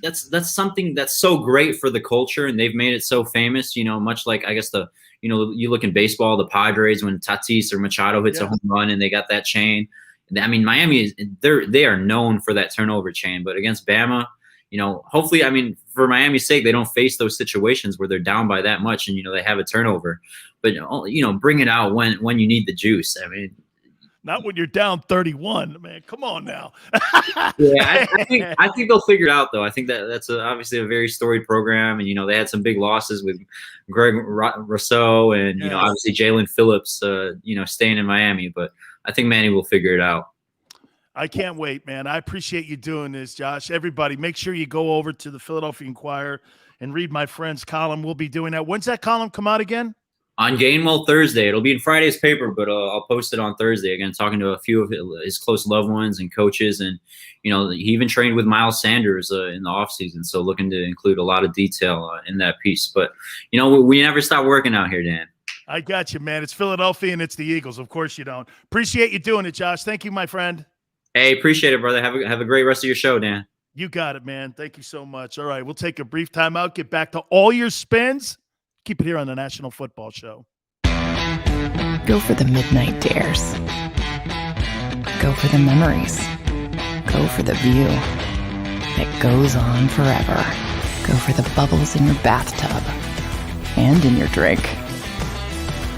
that's something that's so great for the culture, and they've made it so famous, much like, I guess, you look in baseball, the Padres, when Tatis or Machado hits a home run and they got that chain. I mean, Miami, they are known for that turnover chain, but against Bama, hopefully, for Miami's sake, they don't face those situations where they're down by that much and, they have a turnover, but, bring it out when you need the juice. I mean, not when you're down 31, man. Come on now. Yeah, I think they'll figure it out, though. I think that's obviously a very storied program, and they had some big losses with Greg Rousseau and obviously Jalen Phillips, staying in Miami. But I think Manny will figure it out. I can't wait, man. I appreciate you doing this, Josh. Everybody, make sure you go over to the Philadelphia Inquirer and read my friend's column. We'll be doing that. When's that column come out again? On Gainwell Thursday. It'll be in Friday's paper, but I'll post it on Thursday. Again, talking to a few of his close loved ones and coaches. And, he even trained with Miles Sanders in the offseason. So looking to include a lot of detail in that piece. But, we never stop working out here, Dan. I got you, man. It's Philadelphia and it's the Eagles. Of course you don't. Appreciate you doing it, Josh. Thank you, my friend. Hey, appreciate it, brother. Have a great rest of your show, Dan. You got it, man. Thank you so much. All right, we'll take a brief timeout, get back to all your spins. Keep it here on the National Football Show. Go for the midnight dares. Go for the memories. Go for the view that goes on forever. Go for the bubbles in your bathtub and in your drink.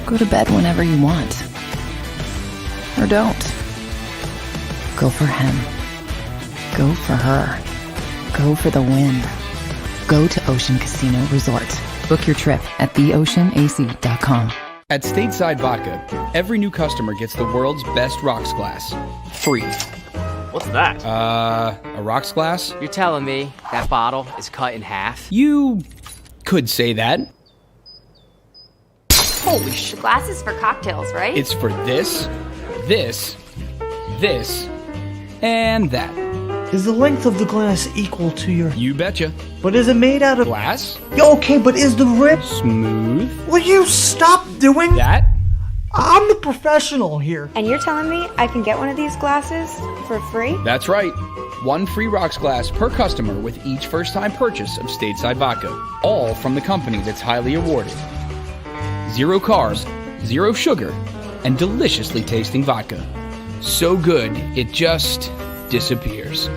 Go to bed whenever you want. Or don't. Go for him. Go for her. Go for the win. Go to Ocean Casino Resort. Book your trip at theoceanac.com. At Stateside Vodka, every new customer gets the world's best rocks glass. Free. What's that? A rocks glass? You're telling me that bottle is cut in half? You could say that. Holy shit. Glass is for cocktails, right? It's for this, and that. Is the length of the glass equal to your... You betcha. But is it made out of... Glass? Yeah, okay, but is the rip... Smooth? Will you stop doing... That? I'm the professional here. And you're telling me I can get one of these glasses for free? That's right. One free rocks glass per customer with each first-time purchase of Stateside Vodka. All from the company that's highly awarded. 0 carbs, 0 sugar, and deliciously tasting vodka. So good, it just disappears.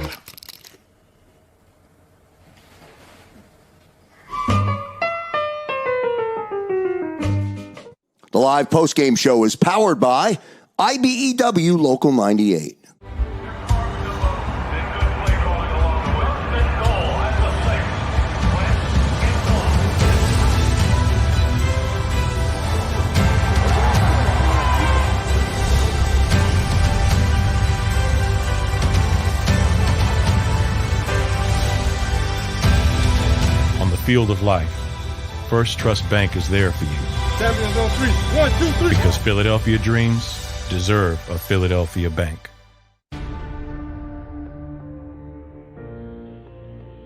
The live postgame show is powered by IBEW Local 98. field of life, First Trust Bank is there for you. Champions on three. 1, 2, 3. Because Philadelphia dreams deserve a Philadelphia bank.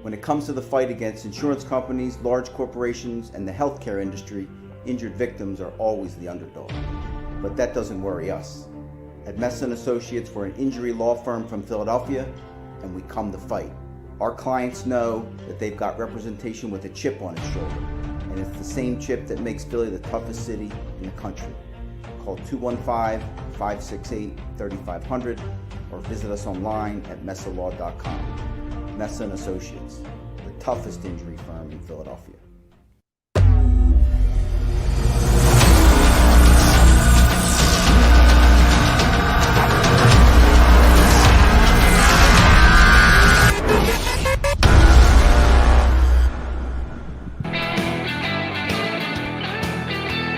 When it comes to the fight against insurance companies, large corporations, and the healthcare industry, injured victims are always the underdog. But that doesn't worry us. At Messa & Associates, we're an injury law firm from Philadelphia, and we come to fight. Our clients know that they've got representation with a chip on its shoulder, and it's the same chip that makes Philly the toughest city in the country. Call 215-568-3500 or visit us online at messalaw.com. Messa & Associates, the toughest injury firm in Philadelphia.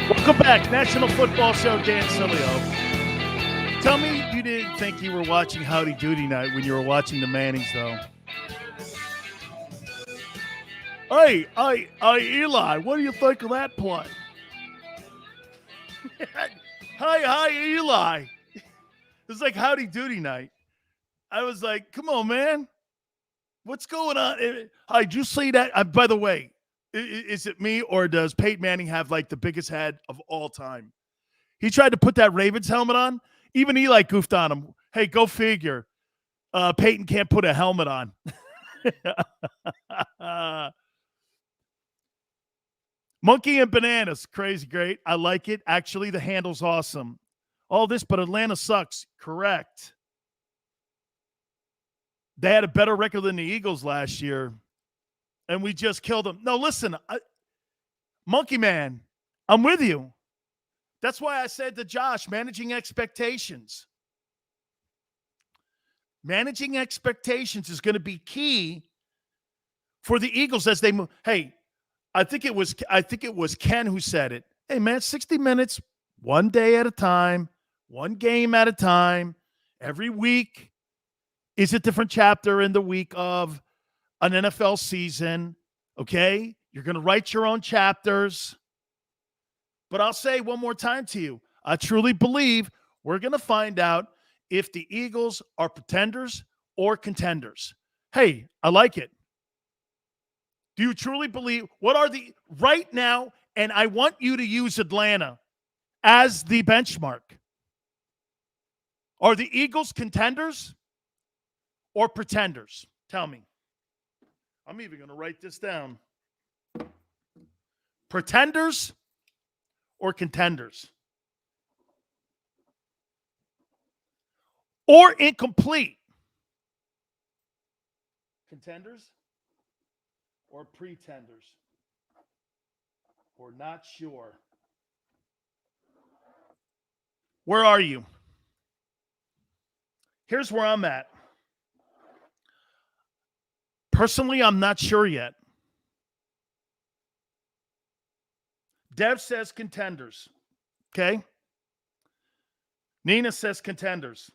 Welcome back. National Football Show, Dan Sileo. Tell me you didn't think you were watching Howdy Doody Night when you were watching the Mannings, though. Hey, Eli, what do you think of that play? Hi, Eli. It's like Howdy Doody Night. I was like, come on, man. What's going on? Hi, did you see that? By the way, is it me or does Peyton Manning have like the biggest head of all time? He tried to put that Ravens helmet on. Even Eli goofed on him. Hey, go figure. Peyton can't put a helmet on. Monkey and bananas. Crazy great. I like it. Actually, the handle's awesome. All this, but Atlanta sucks. Correct. They had a better record than the Eagles last year, and we just killed them. No, listen, Monkey Man, I'm with you. That's why I said to Josh, managing expectations. Managing expectations is going to be key for the Eagles as they move. Hey, I think it was Ken who said it. Hey, man, 60 minutes, one day at a time, one game at a time. Every week is a different chapter in the week of an NFL season, okay? You're going to write your own chapters. But I'll say one more time to you, I truly believe we're going to find out if the Eagles are pretenders or contenders. Hey, I like it. Do you truly believe? What are the right now? And I want you to use Atlanta as the benchmark. Are the Eagles contenders or pretenders? Tell me. I'm even going to write this down. Pretenders or contenders? Or incomplete? Contenders or pretenders? Or not sure? Where are you? Here's where I'm at. Personally, I'm not sure yet. Dev says contenders. Okay? Nina says contenders.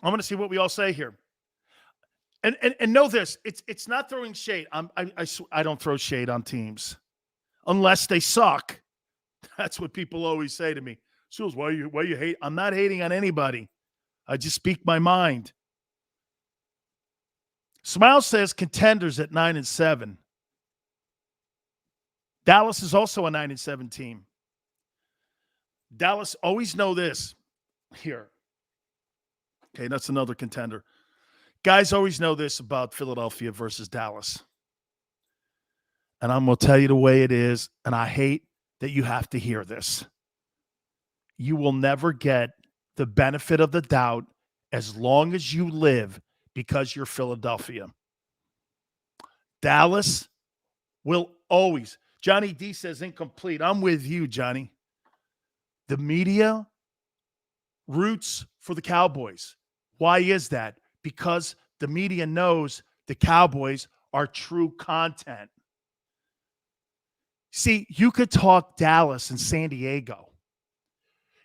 I'm going to see what we all say here. And know this, it's not throwing shade. I don't throw shade on teams unless they suck. That's what people always say to me. Jules, why you hate? I'm not hating on anybody. I just speak my mind. Smile says contenders at 9-7. Dallas is also a 9-7 team. Dallas, always know this here. Okay, that's another contender. Guys always know this about Philadelphia versus Dallas. And I'm going to tell you the way it is, and I hate that you have to hear this. You will never get the benefit of the doubt as long as you live because you're Philadelphia. Dallas will always. Johnny D says incomplete. I'm with you, Johnny. The media roots for the Cowboys. Why is that? Because the media knows the Cowboys are true content. See, you could talk Dallas and San Diego.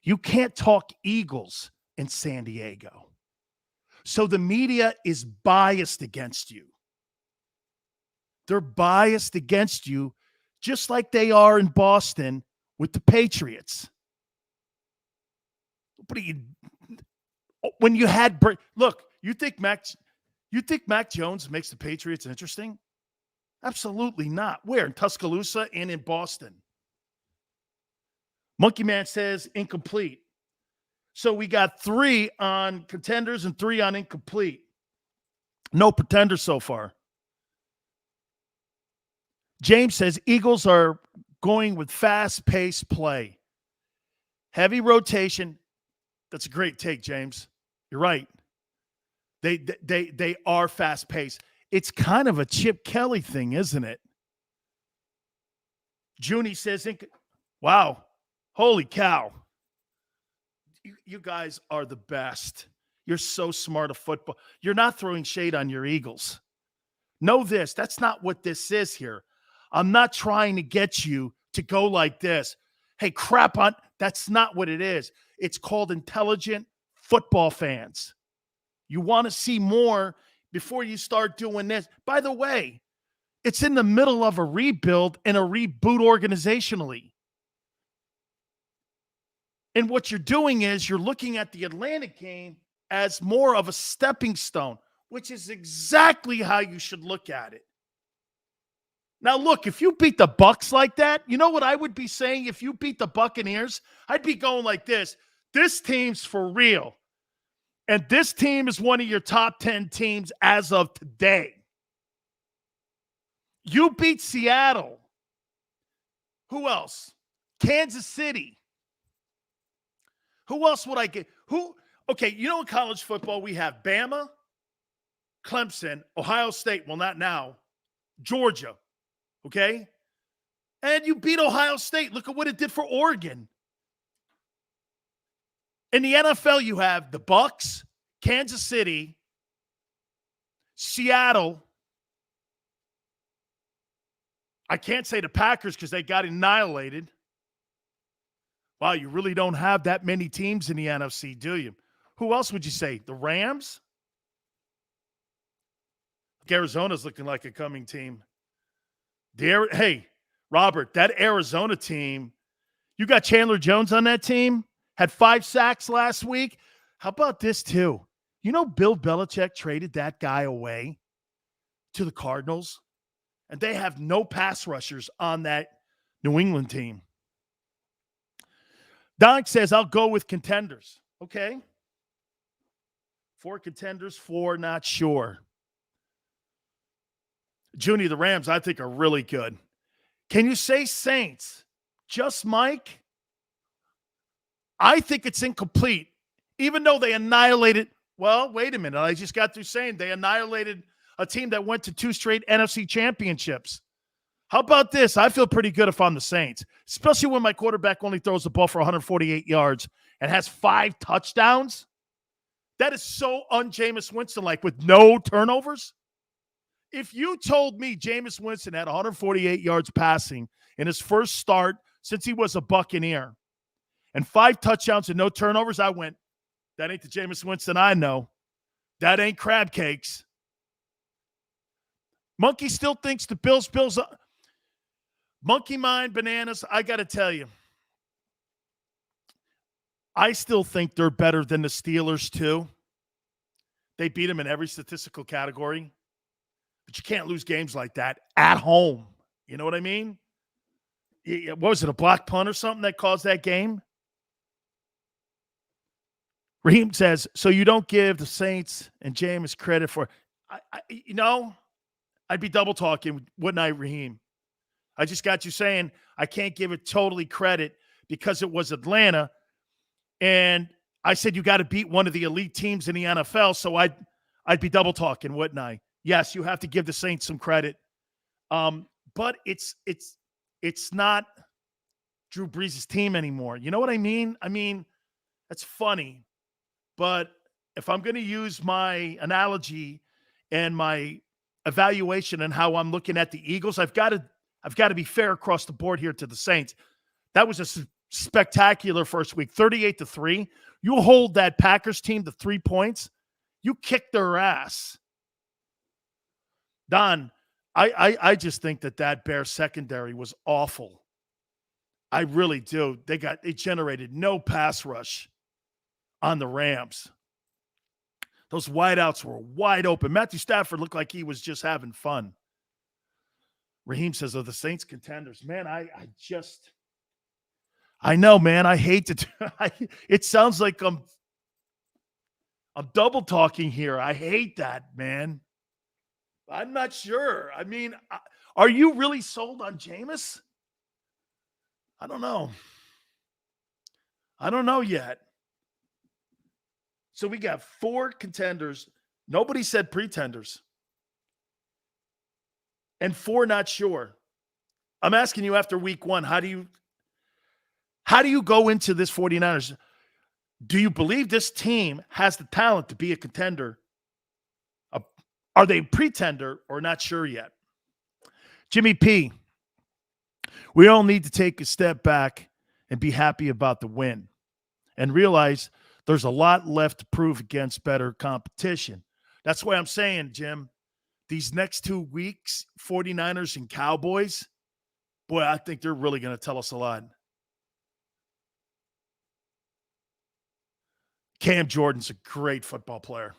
You can't talk Eagles in San Diego. So the media is biased against you. They're biased against you, just like they are in Boston with the Patriots. But when you had look, you think Mac Jones makes the Patriots interesting? Absolutely not. Where? In Tuscaloosa and in Boston. Monkey Man says incomplete. So we got 3 on contenders and 3 on incomplete. No pretenders so far. James says Eagles are going with fast-paced play. Heavy rotation. That's a great take, James. You're right. They are fast-paced. It's kind of a Chip Kelly thing, isn't it? Junie says, wow, holy cow. You guys are the best. You're so smart of football. You're not throwing shade on your Eagles. Know this. That's not what this is here. I'm not trying to get you to go like this. Hey, crap on. That's not what it is. It's called intelligent football fans. You want to see more before you start doing this. By the way, it's in the middle of a rebuild and a reboot organizationally. And what you're doing is you're looking at the Atlanta game as more of a stepping stone, which is exactly how you should look at it. Now, look, if you beat the Bucs like that, you know what I would be saying? If you beat the Buccaneers, I'd be going like this. This team's for real. And this team is one of your top 10 teams as of today. You beat Seattle. Who else? Kansas City. Who else would I get? Okay, you know in college football we have Bama, Clemson, Ohio State. Well, not now. Georgia. Okay? And you beat Ohio State. Look at what it did for Oregon. In the NFL, you have the Bucs, Kansas City, Seattle. I can't say the Packers because they got annihilated. Wow, you really don't have that many teams in the NFC, do you? Who else would you say? The Rams? Arizona's looking like a coming team. Hey, Robert, that Arizona team, you got Chandler Jones on that team? Had 5 sacks last week. How about this, too? You know Bill Belichick traded that guy away to the Cardinals, and they have no pass rushers on that New England team. Don says, I'll go with contenders. Okay. 4 contenders, 4 not sure. Junie, the Rams, I think, are really good. Can you say Saints? Just Mike? I think it's incomplete, even though they annihilated. Well, wait a minute. I just got through saying they annihilated a team that went to 2 straight NFC championships. How about this? I feel pretty good if I'm the Saints, especially when my quarterback only throws the ball for 148 yards and has 5 touchdowns. That is so un-Jameis Winston-like with no turnovers. If you told me Jameis Winston had 148 yards passing in his first start since he was a Buccaneer and 5 touchdowns and no turnovers, I went, that ain't the Jameis Winston I know. That ain't crab cakes. Monkey still thinks the Bills. Monkey mind bananas, I got to tell you. I still think they're better than the Steelers, too. They beat them in every statistical category. But you can't lose games like that at home. You know what I mean? What was it, a block punt or something that caused that game? Raheem says, so you don't give the Saints and Jameis credit for I'd be double talking, wouldn't I, Raheem? I just got you saying I can't give it totally credit because it was Atlanta. And I said you got to beat one of the elite teams in the NFL, so I'd be double talking, wouldn't I? Yes, you have to give the Saints some credit. But it's not Drew Brees' team anymore. You know what I mean? I mean, that's funny. But if I'm going to use my analogy and my evaluation and how I'm looking at the Eagles, I've got to be fair across the board here to the Saints. That was a spectacular first week, 38-3. You hold that Packers team to 3 points, you kick their ass. Don, I just think that Bears secondary was awful. I really do. They generated no pass rush on the Rams. Those wideouts were wide open. Matthew Stafford looked like he was just having fun. Raheem says, "Are the Saints contenders?" Man, I know, man. I hate to. It sounds like I'm double talking here. I hate that, man. I'm not sure. I mean, are you really sold on Jameis? I don't know. I don't know yet. So we got 4 contenders. Nobody said pretenders. And 4 not sure. I'm asking you after week 1, how do you go into this 49ers? Do you believe this team has the talent to be a contender? Are they a pretender or not sure yet? Jimmy P, we all need to take a step back and be happy about the win and realize there's a lot left to prove against better competition. That's why I'm saying, Jim, these next 2 weeks, 49ers and Cowboys, boy, I think they're really going to tell us a lot. Cam Jordan's a great football player.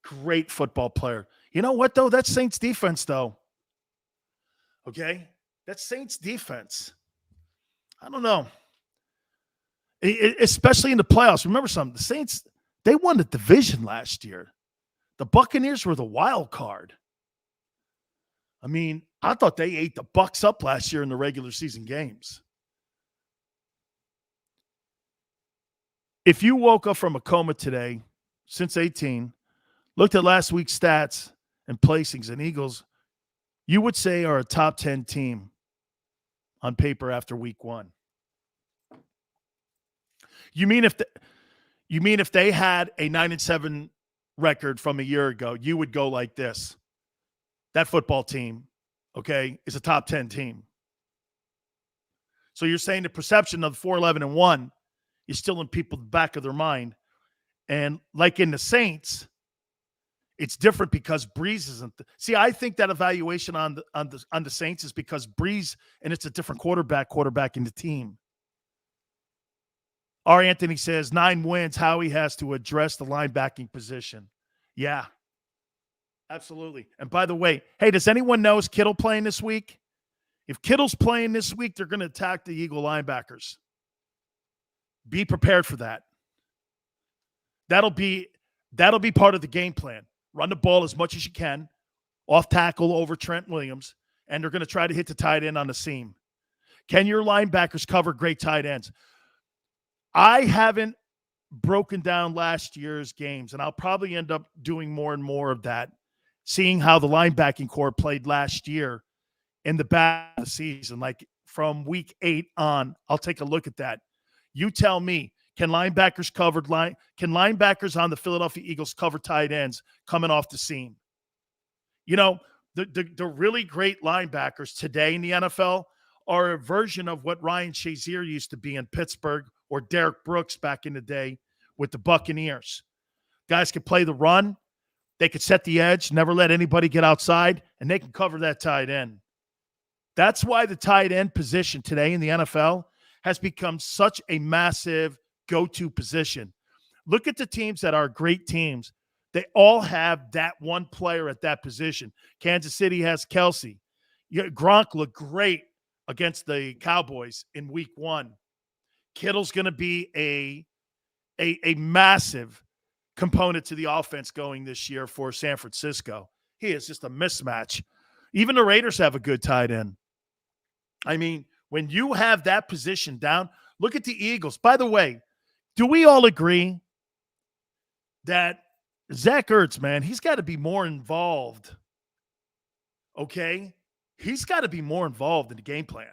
Great football player. You know what, though? That's Saints defense, though. Okay? That's Saints defense. I don't know. Especially in the playoffs. Remember something. The Saints, they won the division last year. The Buccaneers were the wild card. I mean, I thought they ate the Bucs up last year in the regular season games. If you woke up from a coma today, since 18, looked at last week's stats and placings and Eagles, you would say are a top 10 team on paper after week 1. You mean if they had a 9-7 record from a year ago, you would go like this. That football team, okay, is a top 10 team. So you're saying the perception of 4-11-1 is still in people's back of their mind. And like in the Saints, it's different because Breeze isn't. See, I think that evaluation on the Saints is because Breeze, and it's a different quarterback in the team. R. Anthony says 9 wins. Howie has to address the linebacking position. Yeah, absolutely. And by the way, hey, does anyone know is Kittle playing this week? If Kittle's playing this week, they're going to attack the Eagle linebackers. Be prepared for that. That'll be part of the game plan. Run the ball as much as you can, off tackle over Trent Williams, and they're going to try to hit the tight end on the seam. Can your linebackers cover great tight ends? I haven't broken down last year's games, and I'll probably end up doing more and more of that, seeing how the linebacking core played last year in the back of the season, like from week 8 on. I'll take a look at that. You tell me, can linebackers on the Philadelphia Eagles cover tight ends coming off the seam? You know, the really great linebackers today in the NFL are a version of what Ryan Shazier used to be in Pittsburgh or Derek Brooks back in the day with the Buccaneers. Guys can play the run. They could set the edge, never let anybody get outside, and they can cover that tight end. That's why the tight end position today in the NFL has become such a massive go-to position. Look at the teams that are great teams. They all have that one player at that position. Kansas City has Kelsey. Gronk looked great against the Cowboys in week 1. Kittle's going to be a massive component to the offense going this year for San Francisco. He is just a mismatch. Even the Raiders have a good tight end. I mean, when you have that position down, look at the Eagles. By the way, do we all agree that Zach Ertz, man, he's got to be more involved? Okay? He's got to be more involved in the game plan.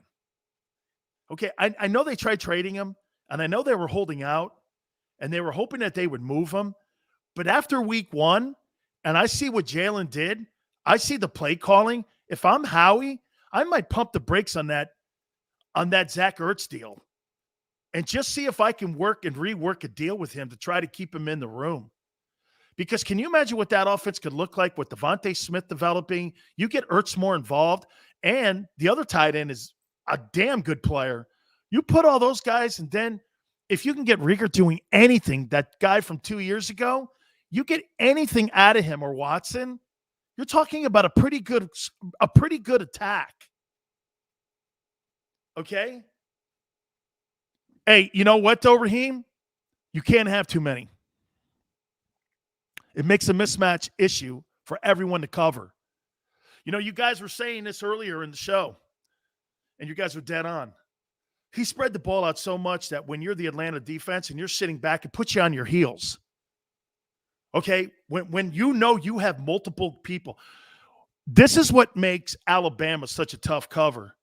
Okay, I know they tried trading him, and I know they were holding out, and they were hoping that they would move him. But after week 1, and I see what Jalen did, I see the play calling. If I'm Howie, I might pump the brakes on that Zach Ertz deal and just see if I can work and rework a deal with him to try to keep him in the room. Because can you imagine what that offense could look like with DeVonta Smith developing? You get Ertz more involved, and the other tight end is a damn good player. You put all those guys, and then if you can get Rieger doing anything, that guy from 2 years ago, you get anything out of him or Watson, you're talking about a pretty good attack. Okay? Hey, you know what, though, Raheem? You can't have too many. It makes a mismatch issue for everyone to cover. You know, you guys were saying this earlier in the show, and you guys were dead on. He spread the ball out so much that when you're the Atlanta defense and you're sitting back, it puts you on your heels. Okay? When you know you have multiple people. This is what makes Alabama such a tough cover.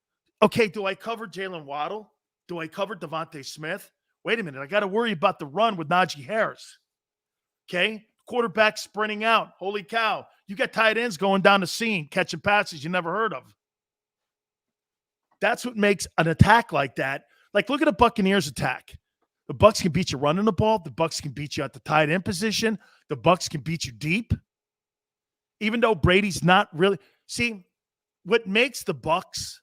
Okay, do I cover Jalen Waddle? Do I cover DeVonta Smith? Wait a minute. I got to worry about the run with Najee Harris. Okay? Quarterback sprinting out. Holy cow. You got tight ends going down the seam, catching passes you never heard of. That's what makes an attack like that. Like, look at a Buccaneers attack. The Bucs can beat you running the ball. The Bucs can beat you at the tight end position. The Bucs can beat you deep. Even though Brady's not really. See, what makes the Bucs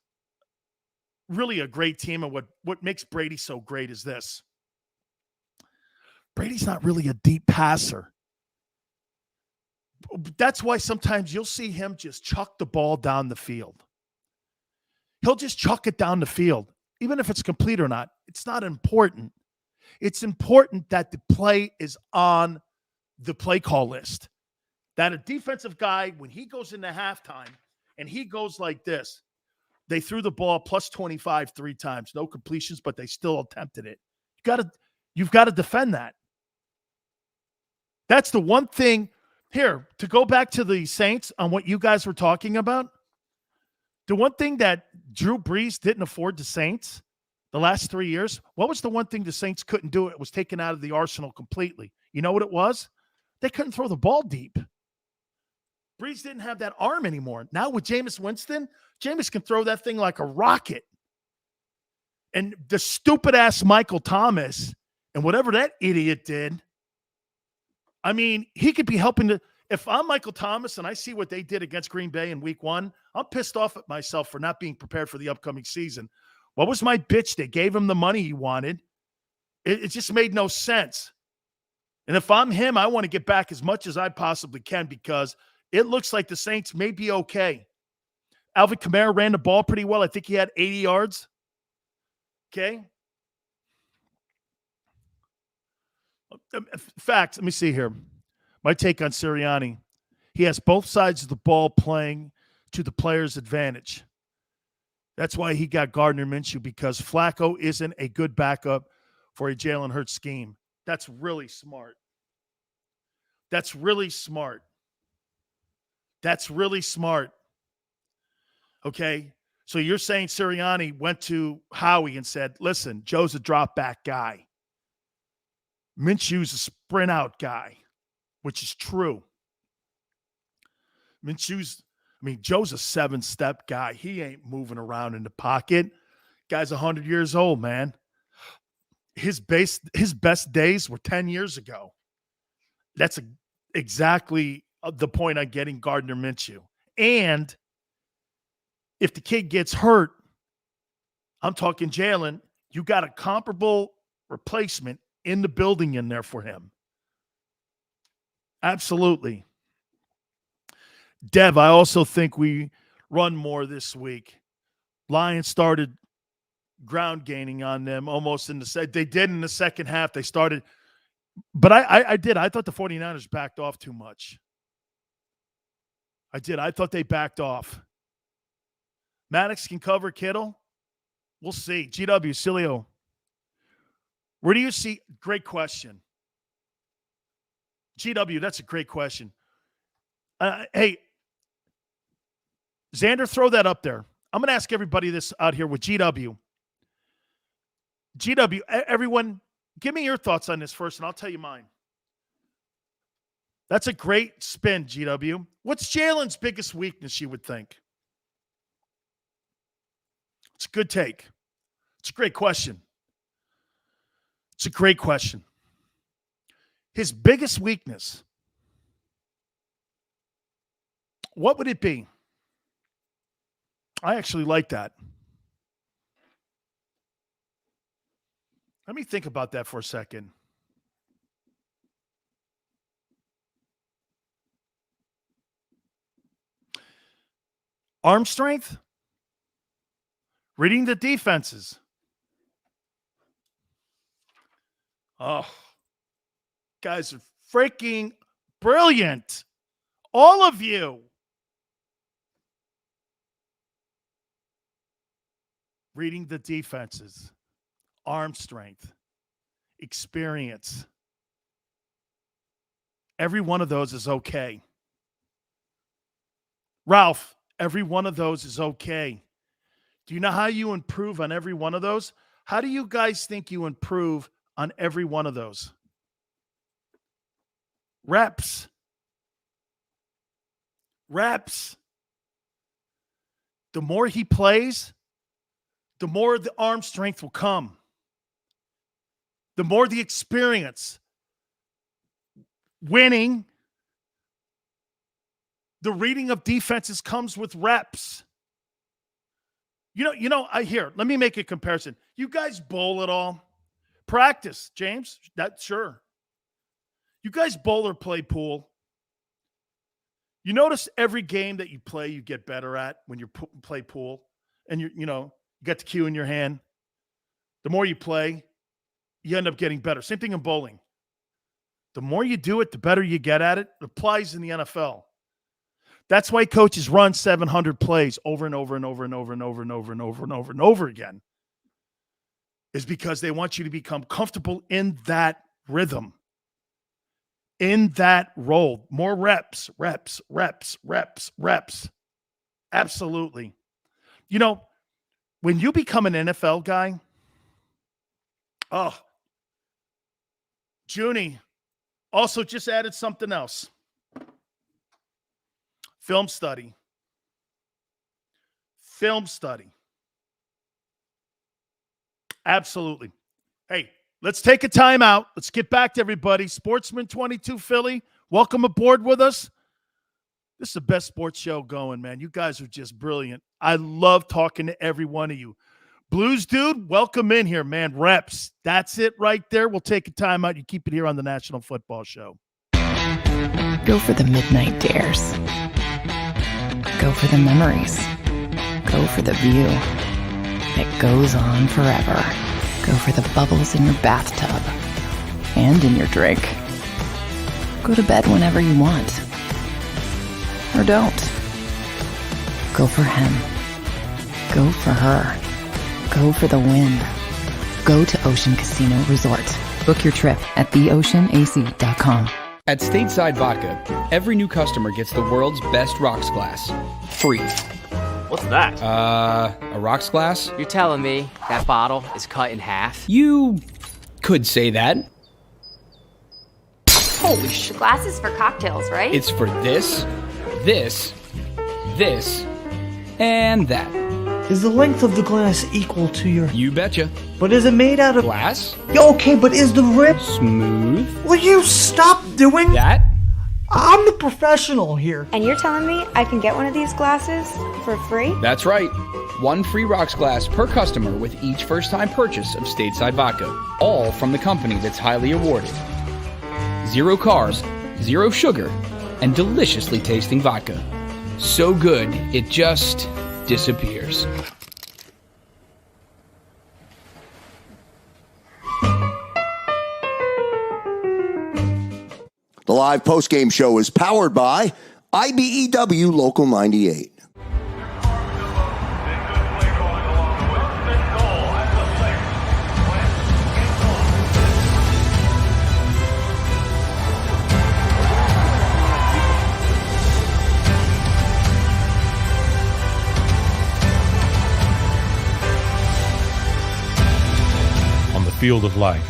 really a great team and what makes Brady so great is this. Brady's not really a deep passer. That's why sometimes you'll see him just chuck the ball down the field. He'll just chuck it down the field. Even if it's complete or not, it's not important. It's important that the play is on the play call list. That a defensive guy, when he goes into halftime and he goes like this, they threw the ball plus 25 3 times, no completions, but they still attempted it. You've got to defend that. That's the one thing. Here, to go back to the Saints on what you guys were talking about, the one thing that Drew Brees didn't afford the Saints the last 3 years, what was the one thing the Saints couldn't do? It was taken out of the arsenal completely. You know what it was? They couldn't throw the ball deep. Brees didn't have that arm anymore. Now with Jameis Winston, Jameis can throw that thing like a rocket. And the stupid-ass Michael Thomas and whatever that idiot did, I mean, he could be helping to – if I'm Michael Thomas and I see what they did against Green Bay in week 1, I'm pissed off at myself for not being prepared for the upcoming season. What was my bitch? They gave him the money he wanted. It just made no sense. And if I'm him, I want to get back as much as I possibly can because it looks like the Saints may be okay. Alvin Kamara ran the ball pretty well. I think he had 80 yards. Okay. Facts. Let me see here. My take on Sirianni. He has both sides of the ball playing to the player's advantage. That's why he got Gardner Minshew, because Flacco isn't a good backup for a Jalen Hurts scheme. That's really smart. That's really smart. That's really smart. Okay? So you're saying Sirianni went to Howie and said, listen, Joe's a drop-back guy. Minshew's a sprint-out guy, which is true. Joe's a 7-step guy. He ain't moving around in the pocket. Guy's 100 years old, man. His best days were 10 years ago. That's exactly the point on getting Gardner Minshew. And if the kid gets hurt, I'm talking Jalen, you got a comparable replacement in the building in there for him. Absolutely. Dev, I also think we run more this week. Lions started ground gaining on them almost in the they did in the second half. They started, but I thought the 49ers backed off too much. I thought they backed off. Maddox can cover Kittle. We'll see. GW, Sileo. Where do you see? Great question. GW, that's a great question. Hey, Xander, throw that up there. I'm going to ask everybody this out here with GW. GW, everyone, give me your thoughts on this first, and I'll tell you mine. That's a great spin, GW. What's Jalen's biggest weakness, you would think? It's a good take. It's a great question. It's a great question. His biggest weakness. what would it be? I actually like that. Let me think about that for a second. Arm strength? Reading the defenses. Oh, guys are freaking brilliant. All of you. Reading the defenses. Arm strength. Experience. Every one of those is okay. Ralph, every one of those is okay. Do you know how you improve on every one of those? How do you guys think you improve on every one of those? Reps. Reps. The more he plays, the more the arm strength will come. The more the experience. Winning. The reading of defenses comes with reps. Let me make a comparison. You guys bowl at all? Practice, James? That's sure. You guys bowl or play pool? You notice every game that you play, you get better at when you play pool, and you got the cue in your hand. The more you play, you end up getting better. Same thing in bowling. The more you do it, the better you get at it. It applies in the NFL. That's why coaches run 700 plays over and over and over and over and over and over and over and over and over again. Is because they want you to become comfortable in that rhythm, in that role. More reps, reps, reps, reps, reps. Absolutely. When you become an NFL guy, Junie also just added something else. Film study. Film study. Absolutely. Hey, let's take a timeout. Let's get back to everybody. Sportsman 22 Philly, welcome aboard with us. This is the best sports show going, man. You guys are just brilliant. I love talking to every one of you. Blues Dude, welcome in here, man. Reps. That's it right there. We'll take a timeout. You keep it here on the National Football Show. Go for the midnight dares. Go for the memories. Go for the view that goes on forever. Go for the bubbles in your bathtub and in your drink. Go to bed whenever you want. Or don't. Go for him. Go for her. Go for the win. Go to Ocean Casino Resort. Book your trip at theoceanac.com. At Stateside Vodka, every new customer gets the world's best rocks glass. Free. What's that? A rocks glass? You're telling me that bottle is cut in half? You could say that. Holy shit. Glass is for cocktails, right? It's for this, this, this, and that. Is the length of the glass equal to your... You betcha. But is it made out of... Glass? Okay, but is the rip... Smooth? Will you stop doing... That? I'm the professional here. And you're telling me I can get one of these glasses for free? That's right. One free rocks glass per customer with each first-time purchase of Stateside Vodka. All from the company that's highly awarded. 0 carbs, 0 sugar, and deliciously tasting vodka. So good, it just disappears. The live post-game show is powered by IBEW Local 98. On the field of life,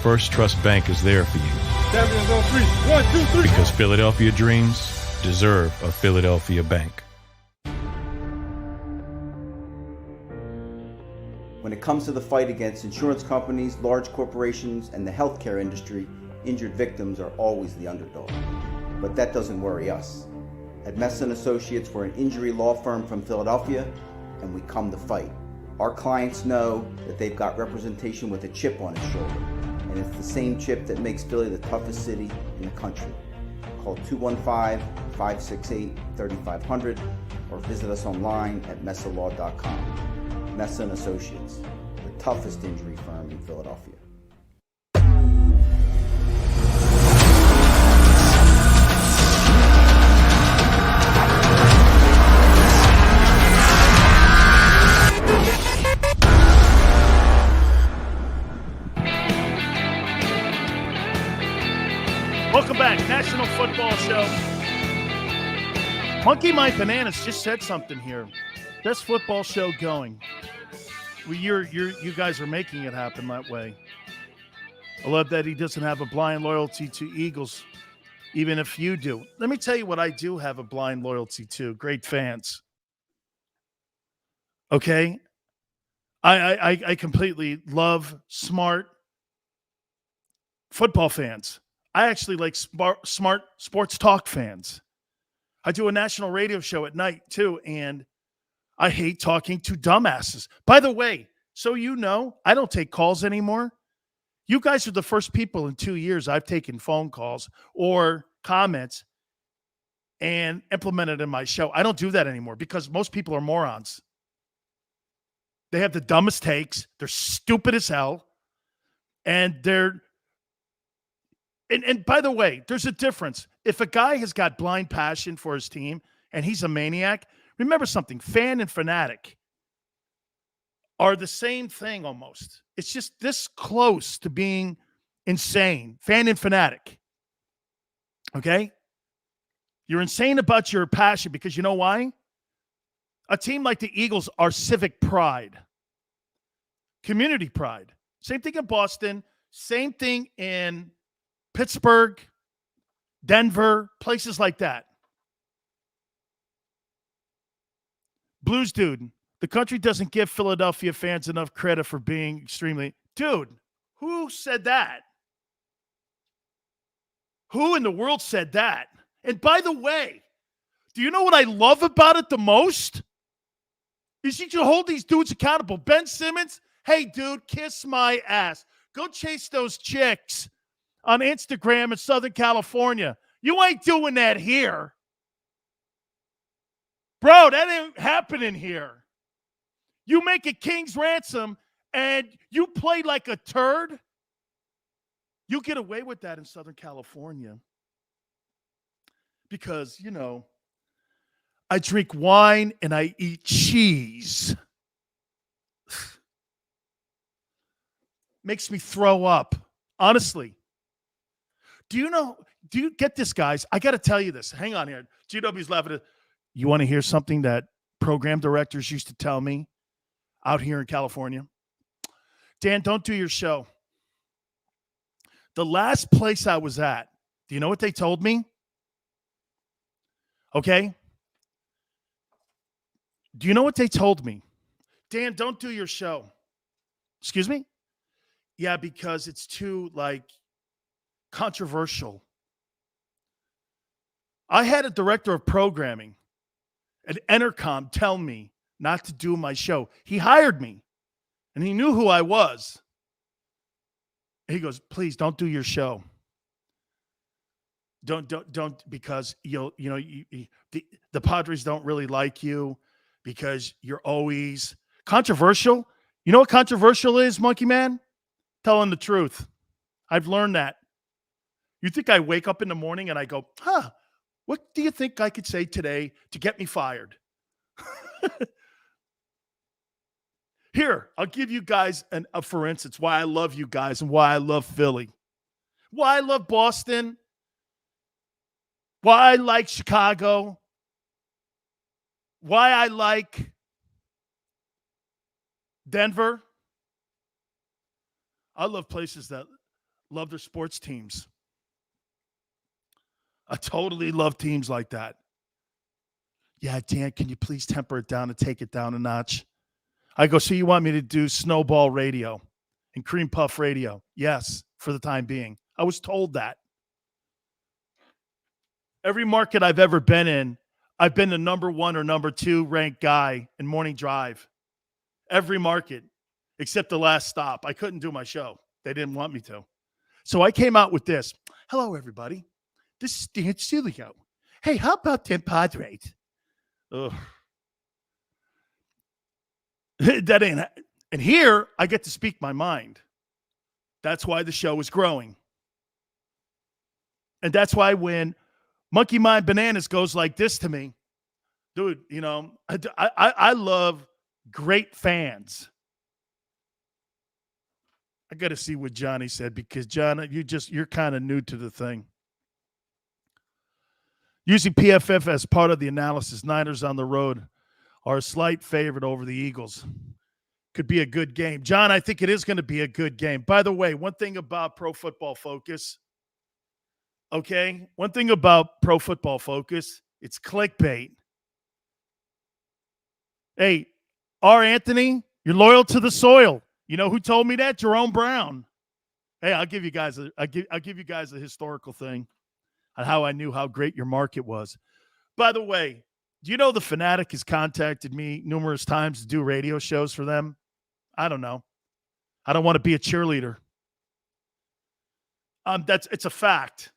First Trust Bank is there for you. Champions on 3. 1, 2, 3. Because Philadelphia dreams deserve a Philadelphia bank. When it comes to the fight against insurance companies, large corporations, and the healthcare industry, injured victims are always the underdog. But that doesn't worry us. At Messa & Associates, we're an injury law firm from Philadelphia, and we come to fight. Our clients know that they've got representation with a chip on its shoulder, and it's the same chip that makes Philly the toughest city in the country. Call 215-568-3500 or visit us online at messalaw.com. Messa & Associates, the toughest injury firm in Philadelphia. Welcome back, National Football Show. Monkey Mike Bananas just said something here. Best football show going. Well, you guys are making it happen that way. I love that he doesn't have a blind loyalty to Eagles, even if you do. Let me tell you what I do have a blind loyalty to. Great fans. Okay? I completely love smart football fans. I actually like smart sports talk fans. I do a national radio show at night, too, and I hate talking to dumbasses. By the way, so you know, I don't take calls anymore. You guys are the first people in 2 years I've taken phone calls or comments and implemented in my show. I don't do that anymore because most people are morons. They have the dumbest takes. They're stupid as hell. And they're... And by the way, there's a difference. If a guy has got blind passion for his team and he's a maniac, remember something, fan and fanatic are the same thing almost. It's just this close to being insane, fan and fanatic. Okay? You're insane about your passion because you know why? A team like the Eagles are civic pride, community pride. Same thing in Boston, same thing in Pittsburgh, Denver, places like that. Blues dude, the country doesn't give Philadelphia fans enough credit for being extremely... Dude, who said that? Who in the world said that? And by the way, do you know what I love about it the most? Is you should hold these dudes accountable. Ben Simmons, hey, dude, kiss my ass. Go chase those chicks on Instagram in Southern California. You ain't doing that here. Bro, that ain't happening here. You make a king's ransom and you play like a turd. You get away with that in Southern California. Because, you know, I drink wine and I eat cheese. Makes me throw up. Honestly. Do you get this, guys? I got to tell you this. Hang on here. GW's laughing. You want to hear something that program directors used to tell me out here in California? Dan, don't do your show. The last place I was at, do you know what they told me? Okay? Do you know what they told me? Dan, don't do your show. Excuse me? Yeah, because it's too, controversial. I had a director of programming at Entercom tell me not to do my show. He hired me, and he knew who I was. He goes, please don't do your show. Don't, because the Padres don't really like you because you're always controversial. You know what controversial is, Monkey Man? Telling the truth. I've learned that. You think I wake up in the morning and I go, what do you think I could say today to get me fired? Here, I'll give you guys a for instance, why I love you guys and why I love Philly. Why I love Boston. Why I like Chicago. Why I like Denver. I love places that love their sports teams. I totally love teams like that. Yeah, Dan, can you please temper it down and take it down a notch? I go, so you want me to do snowball radio and cream puff radio? Yes, for the time being. I was told that. Every market I've ever been in, I've been the number 1 or number 2 ranked guy in morning drive. Every market, except the last stop. I couldn't do my show. They didn't want me to. So I came out with this. Hello, everybody. This is Dan Sileo. Hey, how about them Padres? Ugh. That ain't. And here, I get to speak my mind. That's why the show is growing. And that's why when Monkey Mind Bananas goes like this to me, dude, you know, I love great fans. I got to see what Johnny said because, John, you're kind of new to the thing. Using PFF as part of the analysis, Niners on the road are a slight favorite over the Eagles. Could be a good game. John, I think it is going to be a good game. By the way, one thing about Pro Football Focus, okay? One thing about Pro Football Focus, it's clickbait. Hey, R. Anthony, you're loyal to the soil. You know who told me that? Jerome Brown. Hey, I'll give you guys a historical thing on how I knew how great your market was. By the way, do you know the Fanatic has contacted me numerous times to do radio shows for them? I don't know. I don't want to be a cheerleader. It's a fact.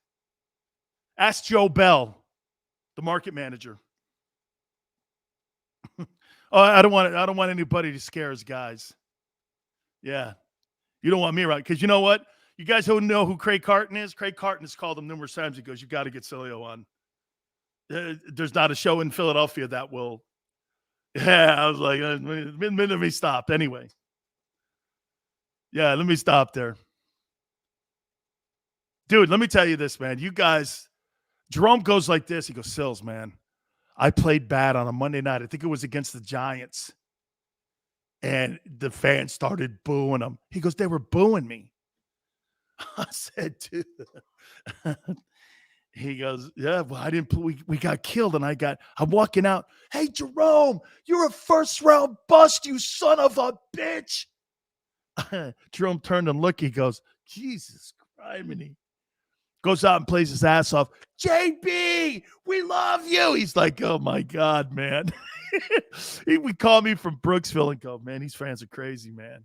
Ask Joe Bell, the market manager. I don't want anybody to scare his guys. Yeah. You don't want me right. Because you know what? You guys who know who Craig Carton is? Craig Carton has called him numerous times. He goes, you got to get Sileo on. There's not a show in Philadelphia that will. Yeah, I was like, let me stop. Anyway. Yeah, let me stop there. Dude, let me tell you this, man. You guys, Jerome goes like this. He goes, Sills, man, I played bad on a Monday night. I think it was against the Giants. And the fans started booing him. He goes, they were booing me. I said, dude. He goes, yeah, well, I didn't. We got killed, and I'm walking out. Hey, Jerome, you're a first-round bust, you son of a bitch. Jerome turned and looked. He goes, Jesus Christ, and he goes out and plays his ass off. JB, we love you. He's like, oh, my God, man. He would call me from Brooksville and go, man, these fans are crazy, man.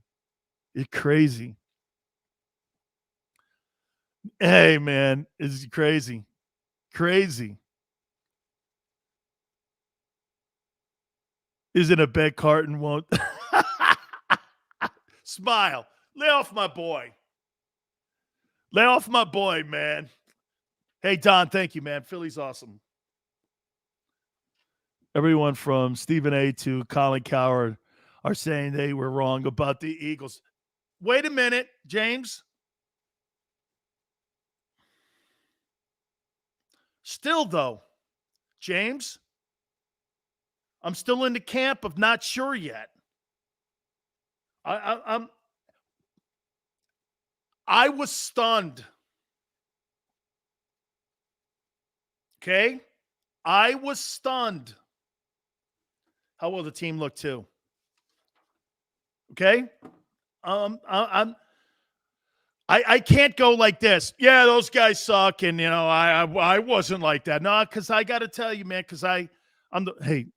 It's crazy. Hey, man, it's crazy. Crazy. Isn't a bet Carton won't. Smile. Lay off my boy. Lay off my boy, man. Hey, Don, thank you, man. Philly's awesome. Everyone from Stephen A. to Colin Coward are saying they were wrong about the Eagles. Wait a minute, James. Still, though, James, I'm still in the camp of not sure yet. I was stunned. Okay? I was stunned how well the team looked too. Okay? I can't go like this. Yeah, those guys suck, and I wasn't like that. No, because I got to tell you, man, because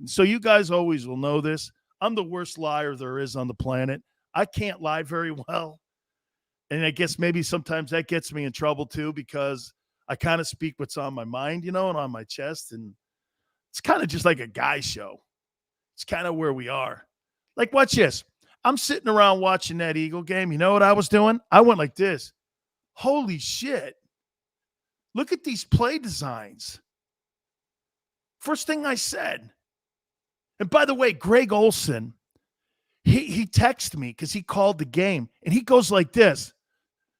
so you guys always will know this. I'm the worst liar there is on the planet. I can't lie very well, and I guess maybe sometimes that gets me in trouble too because I kind of speak what's on my mind, and on my chest, and it's kind of just like a guy show. It's kind of where we are. Like, watch this. I'm sitting around watching that Eagle game. You know what I was doing? I went like this. Holy shit. Look at these play designs. First thing I said. And by the way, Greg Olson, he texted me because he called the game. And he goes like this.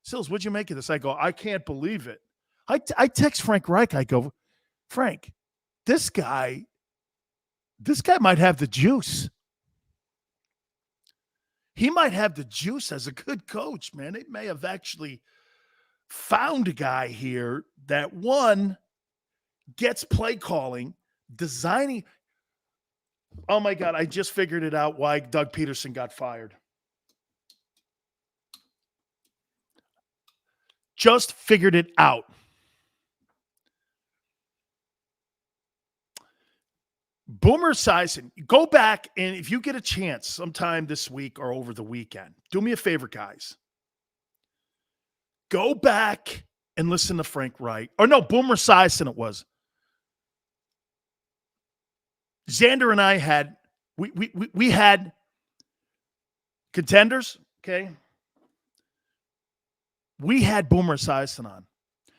Sills, what'd you make of this? I go, I can't believe it. I text Frank Reich. I go, Frank, this guy might have the juice. He might have the juice as a good coach, man. They may have actually found a guy here that, one, gets play calling, designing. Oh, my God, I just figured it out why Doug Peterson got fired. Just figured it out. Boomer Esiason, go back, and if you get a chance sometime this week or over the weekend, do me a favor, guys. Go back and listen to Frank Reich. Or no, Boomer Esiason it was. Xander and I had, we had contenders, okay? We had Boomer Esiason on.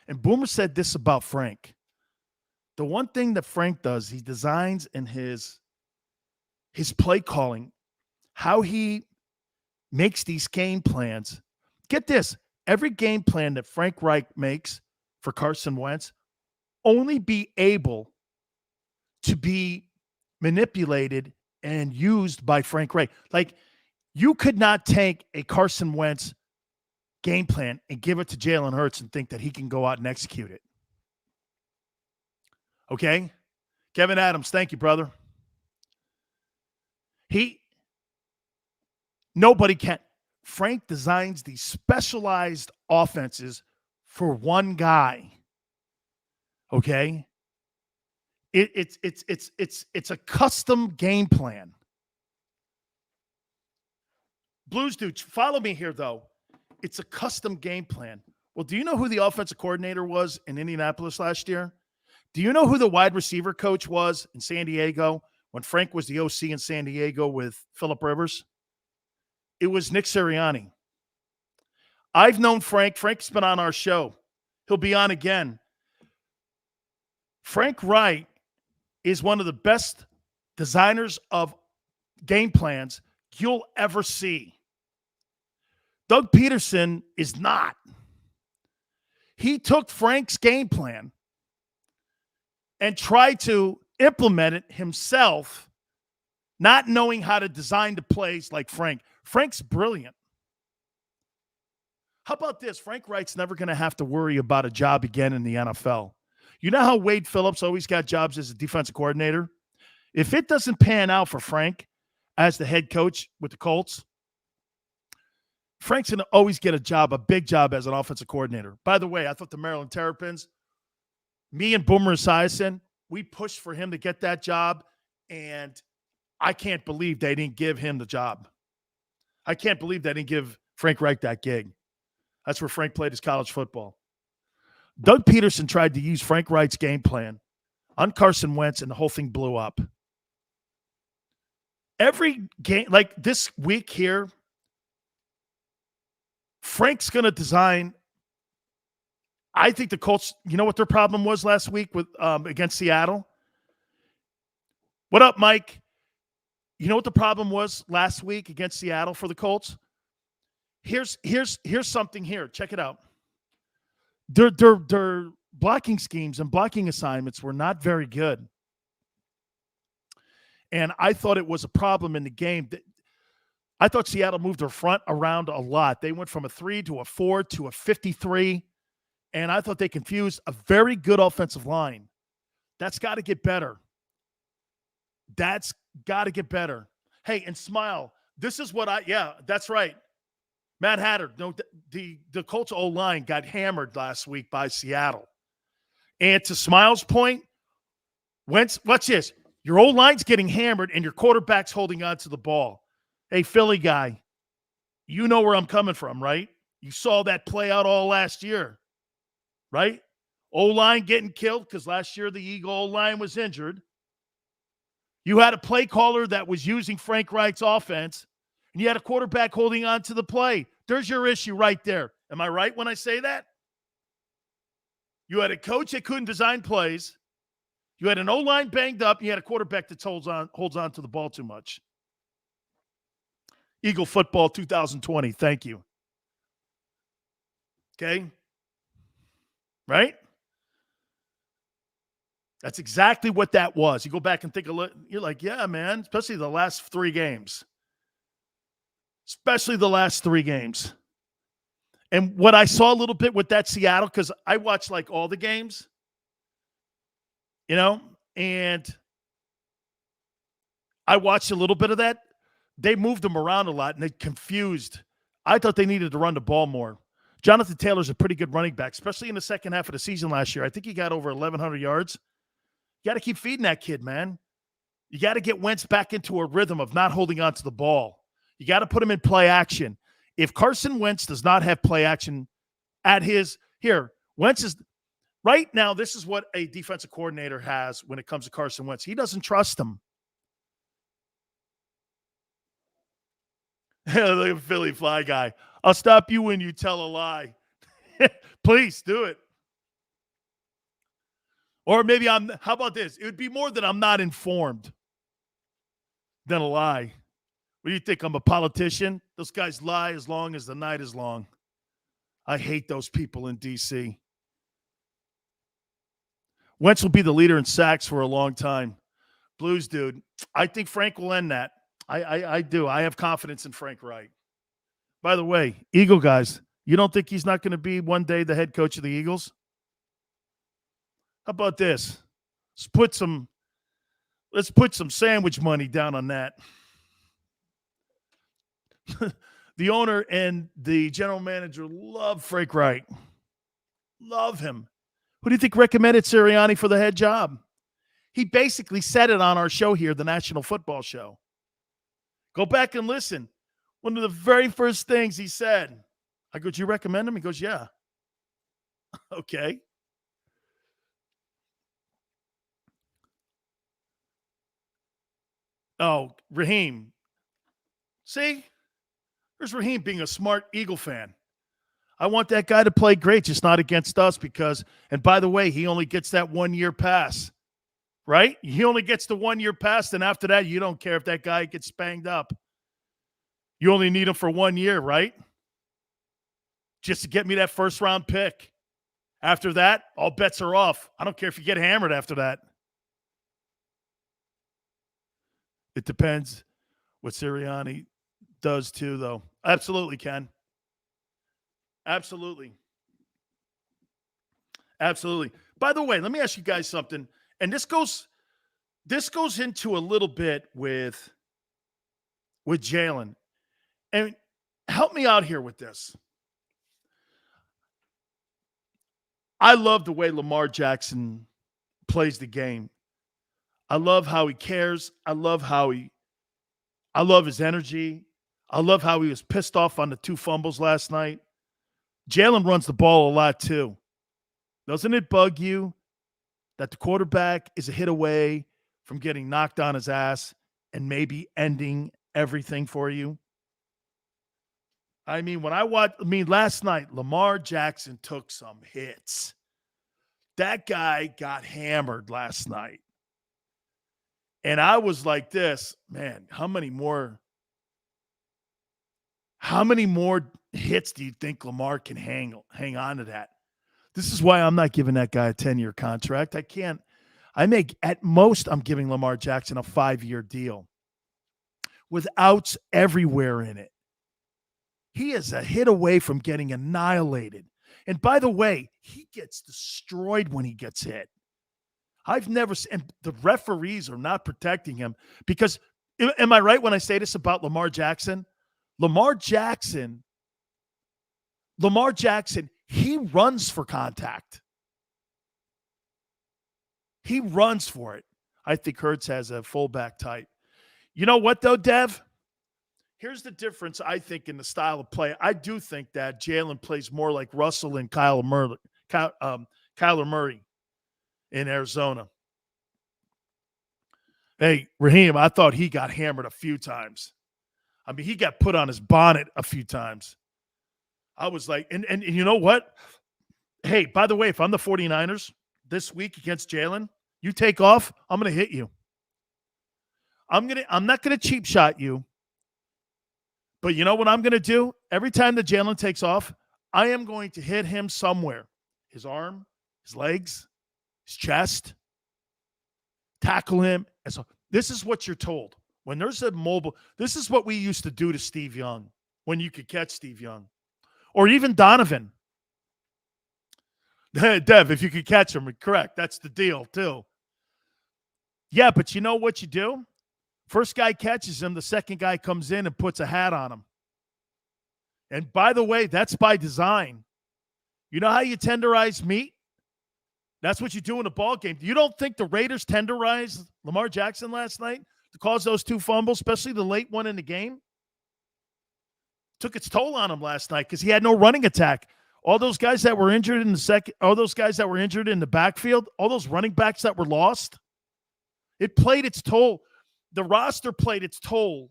And Boomer said this about Frank. The one thing that Frank does, he designs in his play calling, how he makes these game plans. Get this, every game plan that Frank Reich makes for Carson Wentz only be able to be manipulated and used by Frank Reich. Like, you could not take a Carson Wentz game plan and give it to Jalen Hurts and think that he can go out and execute it. Okay? Kevin Adams, thank you, brother. Nobody can. Frank designs these specialized offenses for one guy. Okay? It's a custom game plan. Blues dude, follow me here, though. It's a custom game plan. Well, do you know who the offensive coordinator was in Indianapolis last year? Do you know who the wide receiver coach was in San Diego when Frank was the OC in San Diego with Phillip Rivers? It was Nick Sirianni. I've known Frank. Frank's been on our show. He'll be on again. Frank Reich is one of the best designers of game plans you'll ever see. Doug Peterson is not. He took Frank's game plan and tried to implement it himself, not knowing how to design the plays like Frank. Frank's brilliant. How about this? Frank Reich's never going to have to worry about a job again in the NFL. You know how Wade Phillips always got jobs as a defensive coordinator? If it doesn't pan out for Frank as the head coach with the Colts, Frank's going to always get a job, a big job as an offensive coordinator. By the way, I thought the Maryland Terrapins, me and Boomer Esiason, we pushed for him to get that job, and I can't believe they didn't give him the job. I can't believe they didn't give Frank Reich that gig. That's where Frank played his college football. Doug Peterson tried to use Frank Reich's game plan on Carson Wentz, and the whole thing blew up. Every game, like this week here, Frank's going to design. I think the Colts, you know what their problem was last week with against Seattle? What up, Mike? You know what the problem was last week against Seattle for the Colts? Here's something here. Check it out. Their blocking schemes and blocking assignments were not very good. And I thought it was a problem in the game. I thought Seattle moved their front around a lot. They went from a 3 to a 4 to a 53. And I thought they confused a very good offensive line. That's got to get better. That's got to get better. Hey, and Smile, this is what that's right. Matt Hatter, no, the Colts O-line got hammered last week by Seattle. And to Smile's point, watch this. Your O-line's getting hammered and your quarterback's holding on to the ball. Hey, Philly guy, you know where I'm coming from, right? You saw that play out all last year, right? O-line getting killed because last year the Eagle O-line was injured. You had a play caller that was using Frank Reich's offense, and you had a quarterback holding on to the play. There's your issue right there. Am I right when I say that? You had a coach that couldn't design plays. You had an O-line banged up. And you had a quarterback that holds on to the ball too much. Eagle Football 2020. Thank you. Okay? Right? That's exactly what that was. You go back and think a look. You're like, yeah, man, especially the last 3 games. Especially the last 3 games. And what I saw a little bit with that Seattle, because I watched like all the games, and I watched a little bit of that. They moved them around a lot, and they confused. I thought they needed to run the ball more. Jonathan Taylor's a pretty good running back, especially in the second half of the season last year. I think he got over 1,100 yards. You got to keep feeding that kid, man. You got to get Wentz back into a rhythm of not holding on to the ball. You got to put him in play action. If Carson Wentz does not have play action at Wentz is right now, this is what a defensive coordinator has when it comes to Carson Wentz. He doesn't trust him. Look at Philly Fly Guy. I'll stop you when you tell a lie. Please do it. Or maybe how about this? It would be more that I'm not informed than a lie. What do you think? I'm a politician? Those guys lie as long as the night is long. I hate those people in D.C. Wentz will be the leader in sacks for a long time. Blues, dude. I think Frank will end that. I do. I have confidence in Frank Reich. By the way, Eagle guys, you don't think he's not going to be one day the head coach of the Eagles? How about this? Let's put some sandwich money down on that. The owner and the general manager love Frank Reich. Love him. Who do you think recommended Sirianni for the head job? He basically said it on our show here, the National Football Show. Go back and listen. One of the very first things he said, I go, do you recommend him? He goes, yeah. Okay. Oh, Raheem. See? There's Raheem being a smart Eagle fan. I want that guy to play great, just not against us because, and by the way, he only gets that 1 year pass, right? He only gets the 1 year pass, and after that, you don't care if that guy gets banged up. You only need him for 1 year, right? Just to get me that first round pick. After that, all bets are off. I don't care if you get hammered after that. It depends what Sirianni does too, though. Absolutely, Ken. Absolutely. Absolutely. By the way, let me ask you guys something. And this goes into a little bit with Jalen. And help me out here with this. I love the way Lamar Jackson plays the game. I love how he cares. I love his energy. I love how he was pissed off on the 2 fumbles last night. Jalen runs the ball a lot too. Doesn't it bug you that the quarterback is a hit away from getting knocked on his ass and maybe ending everything for you? I mean, last night, Lamar Jackson took some hits. That guy got hammered last night. And I was like this, man, how many more hits do you think Lamar can hang on to that? This is why I'm not giving that guy a 10-year contract. At most, I'm giving Lamar Jackson a 5-year deal with outs everywhere in it. He is a hit away from getting annihilated. And by the way, he gets destroyed when he gets hit. I've never seen, and the referees are not protecting him because, am I right when I say this about Lamar Jackson? Lamar Jackson, he runs for contact. He runs for it. I think Hurts has a fullback type. You know what, though, Dev? Here's the difference, I think, in the style of play. I do think that Jalen plays more like Russell and Kyler Murray in Arizona. Hey, Raheem, I thought he got hammered a few times. I mean, he got put on his bonnet a few times. I was like, and you know what? Hey, by the way, if I'm the 49ers this week against Jalen, you take off, I'm going to hit you. I'm not going to cheap shot you. But you know what I'm going to do? Every time that Jalen takes off, I am going to hit him somewhere. His arm, his legs, his chest. Tackle him. And so this is what you're told. When there's a mobile, this is what we used to do to Steve Young when you could catch Steve Young. Or even Donovan. Dev, if you could catch him, correct. That's the deal, too. Yeah, but you know what you do? First guy catches him, the second guy comes in and puts a hat on him. And by the way, that's by design. You know how you tenderize meat? That's what you do in a ball game. You don't think the Raiders tenderized Lamar Jackson last night to cause those 2 fumbles, especially the late one in the game? Took its toll on him last night because he had no running attack. All those guys that were injured in the second, all those guys that were injured in the backfield, all those running backs that were lost, it played its toll. The roster played its toll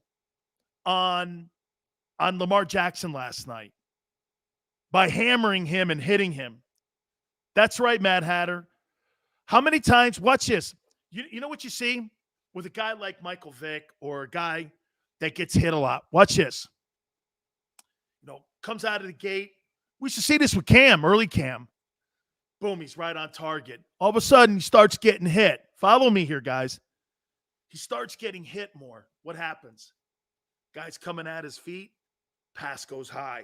on Lamar Jackson last night by hammering him and hitting him. That's right, Mad Hatter. How many times, watch this. You know what you see with a guy like Michael Vick or a guy that gets hit a lot? Watch this. Comes out of the gate. We should see this with Cam, early Cam. Boom, he's right on target. All of a sudden, he starts getting hit. Follow me here, guys. He starts getting hit more. What happens? Guy's coming at his feet. Pass goes high.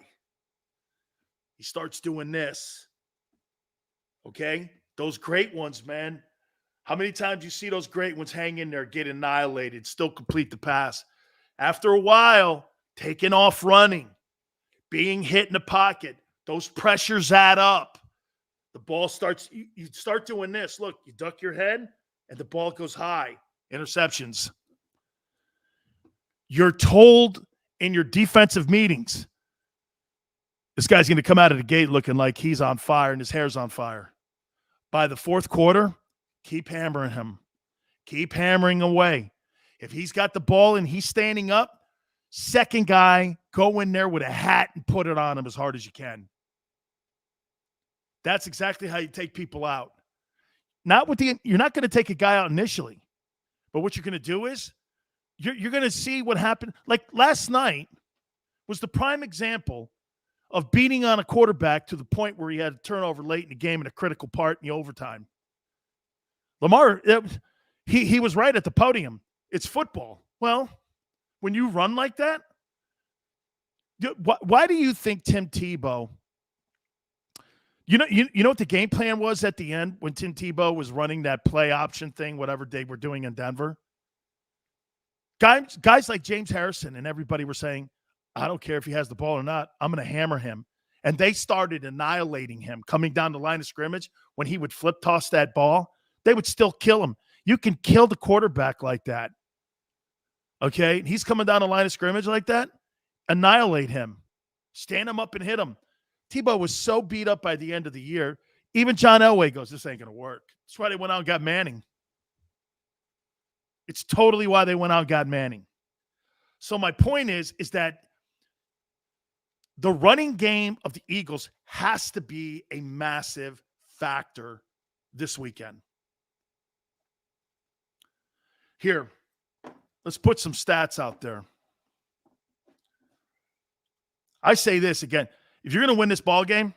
He starts doing this. Okay? Those great ones, man. How many times you see those great ones hang in there, get annihilated, still complete the pass? After a while, taking off running, being hit in the pocket, those pressures add up. The ball starts, you start doing this. Look, you duck your head, and the ball goes high. Interceptions. You're told in your defensive meetings, this guy's going to come out of the gate looking like he's on fire and his hair's on fire. By the fourth quarter, keep hammering him. Keep hammering away. If he's got the ball and he's standing up, second guy, go in there with a hat and put it on him as hard as you can. That's exactly how you take people out. You're not going to take a guy out initially, but what you're going to do is you're going to see what happened. Like last night was the prime example of beating on a quarterback to the point where he had a turnover late in the game in a critical part in the overtime. Lamar, he was right at the podium. It's football. Well, when you run like that, why do you think Tim Tebow, you know what the game plan was at the end when Tim Tebow was running that play option thing, whatever they were doing in Denver? Guys like James Harrison and everybody were saying, I don't care if he has the ball or not, I'm going to hammer him. And they started annihilating him, coming down the line of scrimmage. When he would flip toss that ball, they would still kill him. You can kill the quarterback like that. Okay? He's coming down the line of scrimmage like that. Annihilate him. Stand him up and hit him. Tebow was so beat up by the end of the year, even John Elway goes, this ain't going to work. That's why they went out and got Manning. It's totally why they went out and got Manning. So my point is that the running game of the Eagles has to be a massive factor this weekend. Here, let's put some stats out there. I say this again. If you're going to win this ball game,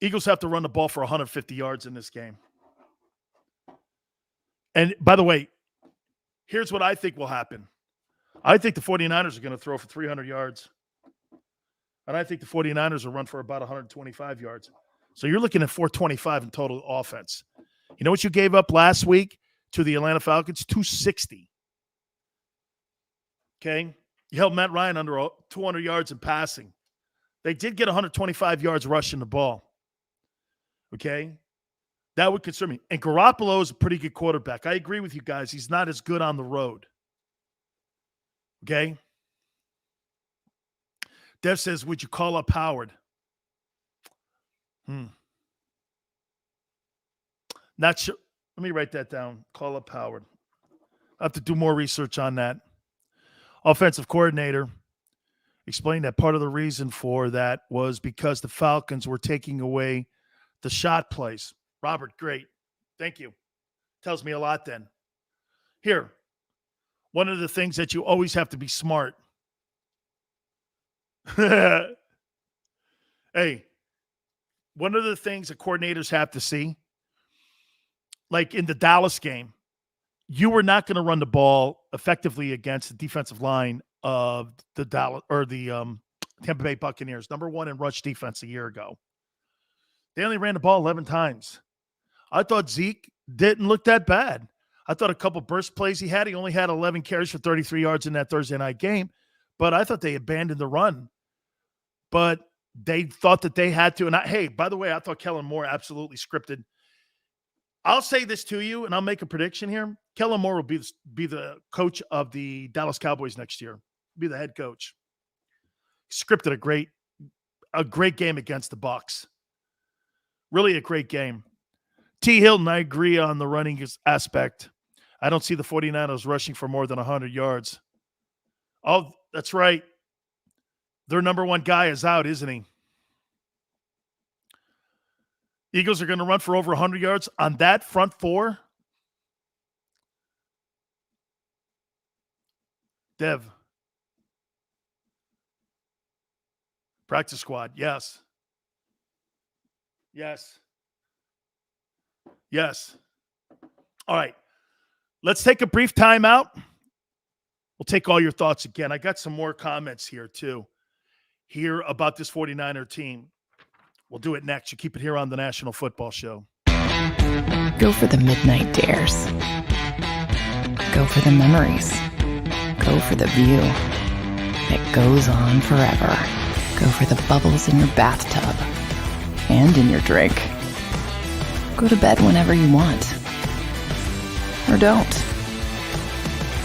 Eagles have to run the ball for 150 yards in this game. And by the way, here's what I think will happen. I think the 49ers are going to throw for 300 yards. And I think the 49ers will run for about 125 yards. So you're looking at 425 in total offense. You know what you gave up last week to the Atlanta Falcons? 260. Okay? You held Matt Ryan under 200 yards in passing. They did get 125 yards rushing the ball. Okay? That would concern me. And Garoppolo is a pretty good quarterback. I agree with you guys. He's not as good on the road. Okay? Dev says, would you call up Howard? Not sure. Let me write that down. Call up Howard. I have to do more research on that. Offensive coordinator explained that part of the reason for that was because the Falcons were taking away the shot plays. Robert, great. Thank you. Tells me a lot then. Here, one of the things that you always have to be smart. Hey, one of the things that coordinators have to see, like in the Dallas game, you were not going to run the ball effectively against the defensive line of the Tampa Bay Buccaneers, number one in rush defense a year ago. They only ran the ball 11 times. I thought Zeke didn't look that bad. I thought a couple burst plays he only had 11 carries for 33 yards in that Thursday night game, but I thought they abandoned the run. But They thought that they had to. And hey, by the way, I thought Kellen Moore absolutely scripted. I'll say this to you, and I'll make a prediction here. Kellen Moore will be the coach of the Dallas Cowboys next year. Be the head coach. Scripted a great game against the Bucs. Really a great game. T. Hilton, I agree on the running aspect. I don't see the 49ers rushing for more than 100 yards. Oh, that's right. Their number one guy is out, isn't he? Eagles are going to run for over 100 yards on that front four. Dev. Practice squad, yes. Yes. Yes. All right. Let's take a brief timeout. We'll take all your thoughts again. I got some more comments here, too. Here about this 49er team. We'll do it next. You keep it here on the National Football Show. Go for the midnight dares. Go for the memories. Go for the view that goes on forever. Go for the bubbles in your bathtub and in your drink. Go to bed whenever you want. Or don't.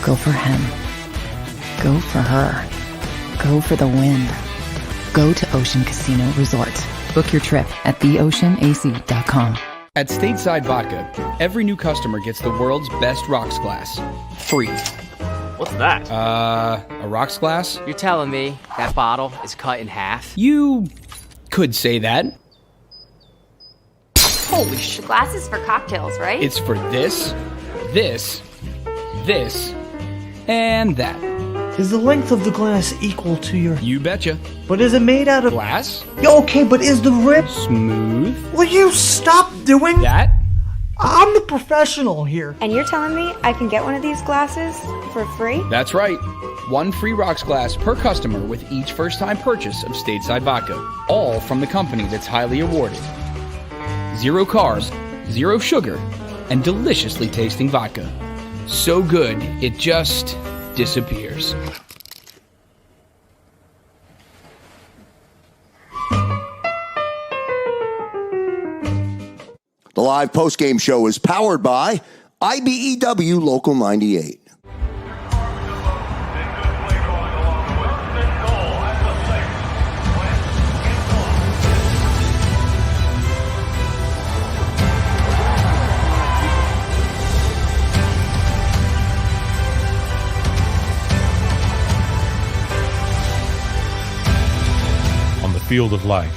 Go for him. Go for her. Go for the win. Go to Ocean Casino Resort. Book your trip at theoceanac.com. At Stateside Vodka, every new customer gets the world's best rocks glass. Free. What's that? A rocks glass? You're telling me that bottle is cut in half? You could say that. Holy shit. Glass is for cocktails, right? It's for this, this, this, and that. Is the length of the glass equal to your... You betcha. But is it made out of... Glass? Yeah, okay, but is the rib... Smooth? Will you stop doing... That? I'm the professional here. And you're telling me I can get one of these glasses for free? That's right. One free rocks glass per customer with each first-time purchase of Stateside Vodka. All from the company that's highly awarded. 0 carbs, 0 sugar, and deliciously tasting vodka. So good, it just disappears. The live post-game show is powered by IBEW Local 98. On the field of life,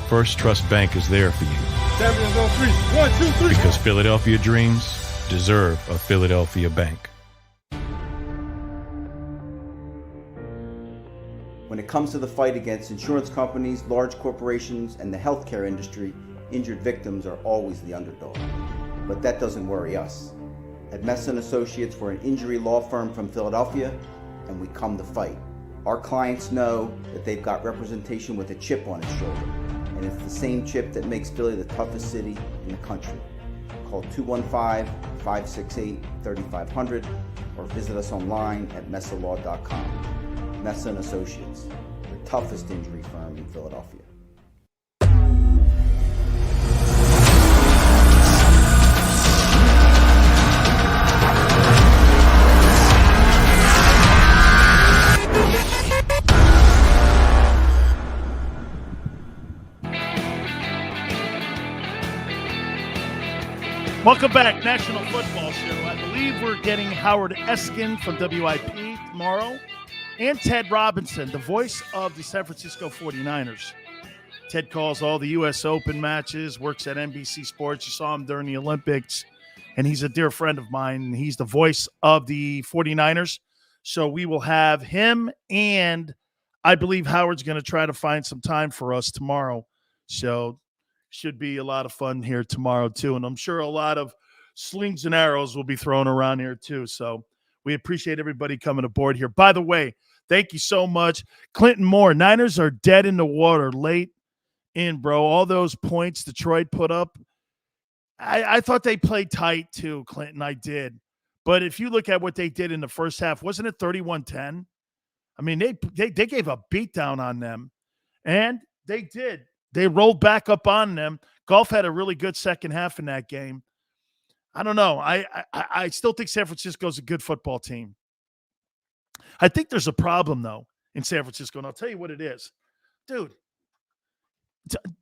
First Trust Bank is there for you. Champions on 3. 1, 2, 3. Because Philadelphia dreams deserve a Philadelphia bank. When it comes to the fight against insurance companies, large corporations, and the healthcare industry, injured victims are always the underdog. But that doesn't worry us. At Messon Associates, we're an injury law firm from Philadelphia, and we come to fight. Our clients know that they've got representation with a chip on its shoulder, and it's the same chip that makes Philly the toughest city in the country. Call 215-568-3500 or visit us online at messalaw.com. Messon Associates, the toughest injury firm in Philadelphia. Welcome back, National Football Show. I believe we're getting Howard Eskin from WIP tomorrow and Ted Robinson, the voice of the San Francisco 49ers. Ted calls all the U.S. Open matches, works at NBC Sports. You saw him during the Olympics, and he's a dear friend of mine, and he's the voice of the 49ers. So we will have him, and I believe Howard's going to try to find some time for us tomorrow. So should be a lot of fun here tomorrow, too. And I'm sure a lot of slings and arrows will be thrown around here, too. So we appreciate everybody coming aboard here. By the way, thank you so much. Clinton Moore, Niners are dead in the water late in, bro. All those points Detroit put up, I thought they played tight, too, Clinton. I did. But if you look at what they did in the first half, wasn't it 31-10? I mean, they gave a beatdown on them. And They did. They rolled back up on them. Golf had a really good second half in that game. I don't know. I still think San Francisco's a good football team. I think there's a problem, though, in San Francisco, and I'll tell you what it is. Dude,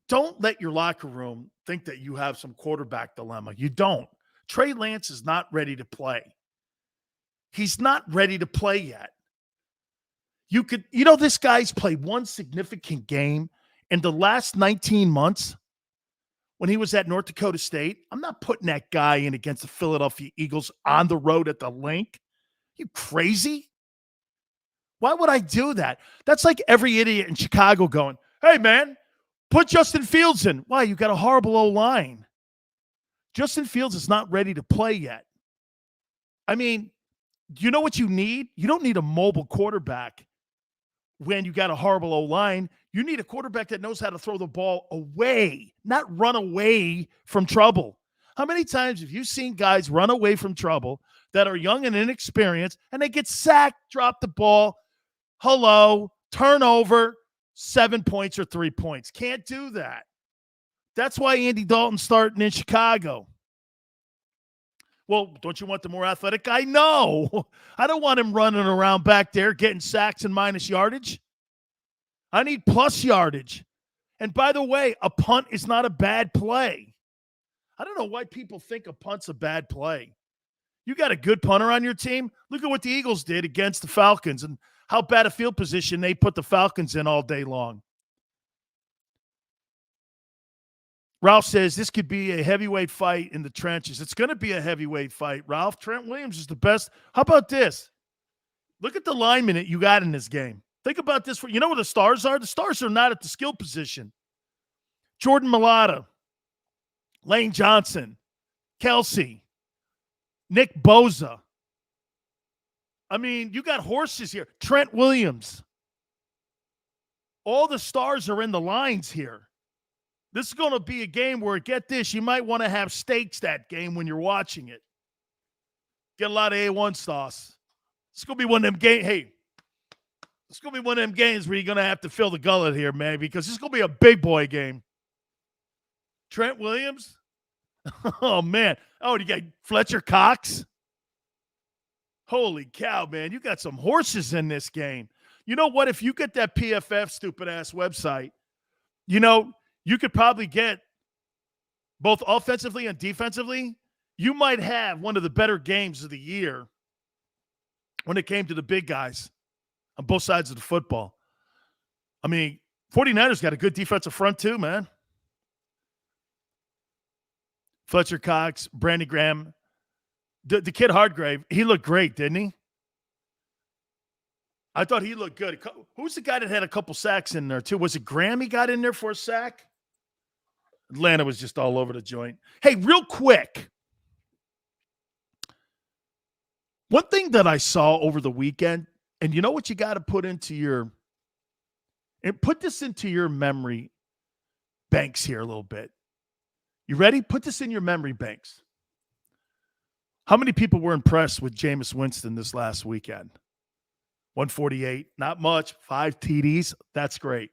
don't let your locker room think that you have some quarterback dilemma. You don't. Trey Lance is not ready to play. He's not ready to play yet. This guy's played one significant game in the last 19 months when he was at North Dakota State. I'm not putting that guy in against the Philadelphia Eagles on the road at the Link. You crazy? Why would I do that? That's like every idiot in Chicago going, hey, man, put Justin Fields in. Why? You got a horrible O-line. Justin Fields is not ready to play yet. I mean, do you know what you need? You don't need a mobile quarterback when you got a horrible O-line. You need a quarterback that knows how to throw the ball away, not run away from trouble. How many times have you seen guys run away from trouble that are young and inexperienced, and they get sacked, drop the ball, turnover, 7 points or 3 points? Can't do that. That's why Andy Dalton's starting in Chicago. Well, don't you want the more athletic guy? No. I don't want him running around back there getting sacks and minus yardage. I need plus yardage. And by the way, a punt is not a bad play. I don't know why people think a punt's a bad play. You got a good punter on your team? Look at what the Eagles did against the Falcons and how bad a field position they put the Falcons in all day long. Ralph says this could be a heavyweight fight in the trenches. It's going to be a heavyweight fight, Ralph. Trent Williams is the best. How about this? Look at the linemen that you got in this game. Think about this. You know what the stars are? The stars are not at the skill position. Jordan Mailata, Lane Johnson, Kelsey, Nick Bosa. I mean, you got horses here. Trent Williams. All the stars are in the lines here. This is going to be a game where, get this, you might want to have steaks that game when you're watching it. Get a lot of A1 sauce. It's going to be one of them games. Hey, it's going to be one of them games where you're going to have to fill the gullet here, man, because this is going to be a big boy game. Trent Williams? Oh, man. Oh, you got Fletcher Cox? Holy cow, man. You got some horses in this game. You know what? If you get that PFF stupid-ass website, you could probably get both offensively and defensively. You might have one of the better games of the year when it came to the big guys on both sides of the football. I mean, 49ers got a good defensive front too, man. Fletcher Cox, Brandon Graham, the kid Hardgrave, he looked great, didn't he? I thought he looked good. Who's the guy that had a couple sacks in there too? Was it Graham he got in there for a sack? Atlanta was just all over the joint. Hey, real quick. One thing that I saw over the weekend, and you know what you got to put this into your memory banks here a little bit. You ready? Put this in your memory banks. How many people were impressed with Jameis Winston this last weekend? 148, not much. 5 TDs, that's great.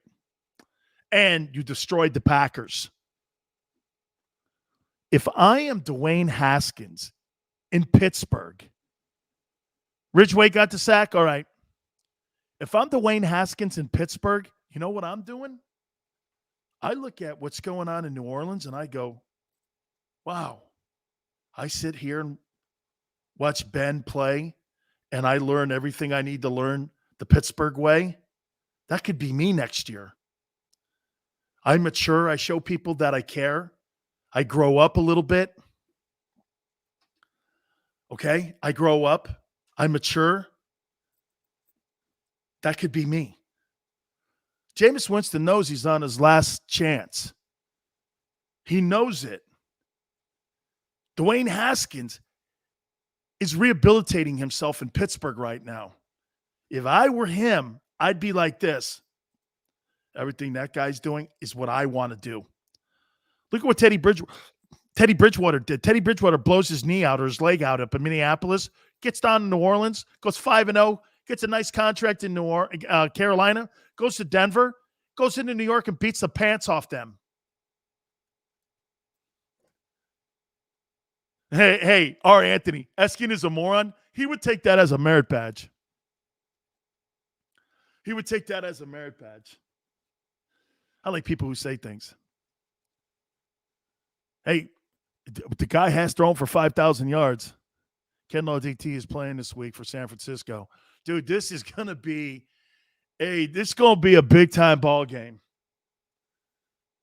And you destroyed the Packers. If I am Dwayne Haskins in Pittsburgh, Ridgeway got the sack, all right. If I'm Dwayne Haskins in Pittsburgh, you know what I'm doing? I look at what's going on in New Orleans and I go, wow. I sit here and watch Ben play and I learn everything I need to learn the Pittsburgh way. That could be me next year. I mature. I show people that I care. I grow up a little bit. Okay? I grow up. I mature. That could be me. Jameis Winston knows he's on his last chance. He knows it. Dwayne Haskins is rehabilitating himself in Pittsburgh right now. If I were him, I'd be like this. Everything that guy's doing is what I want to do. Look at what Teddy Bridgewater did. Teddy Bridgewater blows his knee out or his leg out up in Minneapolis, gets down to New Orleans, goes 5-0, gets a nice contract in Carolina, goes to Denver, Goes into New York and beats the pants off them. Hey, R. Anthony, Eskin is a moron. He would take that as a merit badge. He would take that as a merit badge. I like people who say things. Hey, the guy has thrown for 5,000 yards. Ken DT is playing this week for San Francisco. Dude, this is going to be a big-time ball game.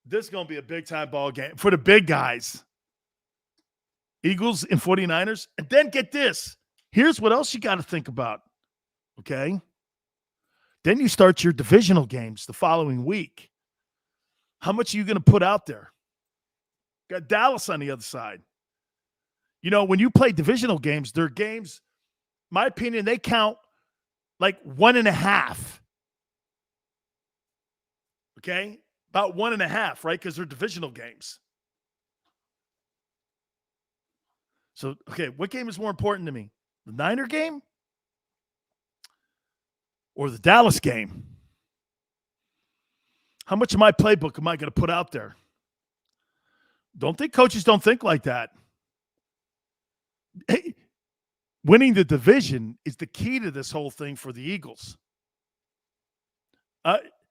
This is going to be a big-time ball game for the big guys. Eagles and 49ers. And then get this. Here's what else you got to think about, okay? Then you start your divisional games the following week. How much are you going to put out there? Got Dallas on the other side. You know, when you play divisional games, they're games, my opinion, they count like 1.5. Okay? About 1.5, right? Because they're divisional games. So, okay, what game is more important to me? The Niner game or the Dallas game? How much of my playbook am I going to put out there? Coaches don't think like that. Hey, winning the division is the key to this whole thing for the Eagles.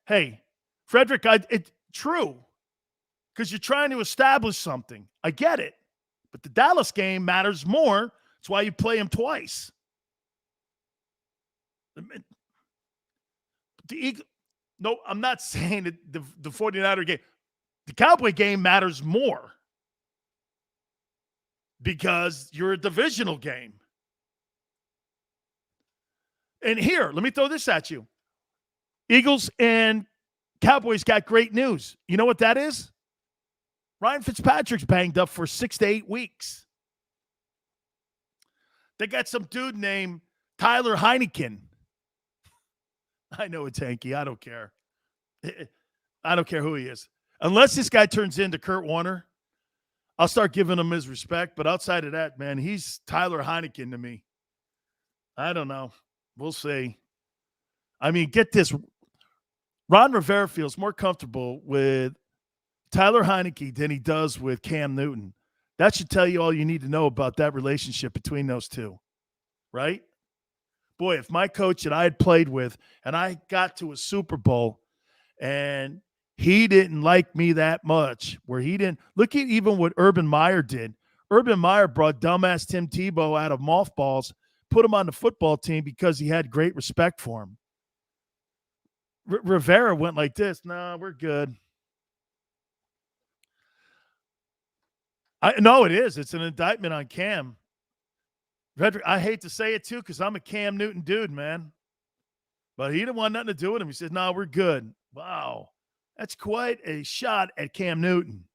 Hey, Frederick, it's true because you're trying to establish something. I get it. But the Dallas game matters more. That's why you play them twice. No, I'm not saying that the 49er game. The Cowboy game matters more because you're a divisional game. And here, let me throw this at you. Eagles and Cowboys got great news. You know what that is? Ryan Fitzpatrick's banged up for 6 to 8 weeks. They got some dude named Tyler Heineken. I know it's Hanky. I don't care. I don't care who he is. Unless this guy turns into Kurt Warner, I'll start giving him his respect. But outside of that, man, he's Tyler Heineken to me. I don't know. We'll see. I mean, get this. Ron Rivera feels more comfortable with Tyler Heineke than he does with Cam Newton. That should tell you all you need to know about that relationship between those two, right? Boy, if my coach that I had played with and I got to a Super Bowl and he didn't like me that much, where he didn't – look at even what Urban Meyer did. Urban Meyer brought dumbass Tim Tebow out of mothballs, put him on the football team because he had great respect for him. Rivera went like this. Nah, we're good. No, it is. It's an indictment on Cam. I hate to say it, too, because I'm a Cam Newton dude, man. But he didn't want nothing to do with him. He said, no, we're good. Wow. That's quite a shot at Cam Newton.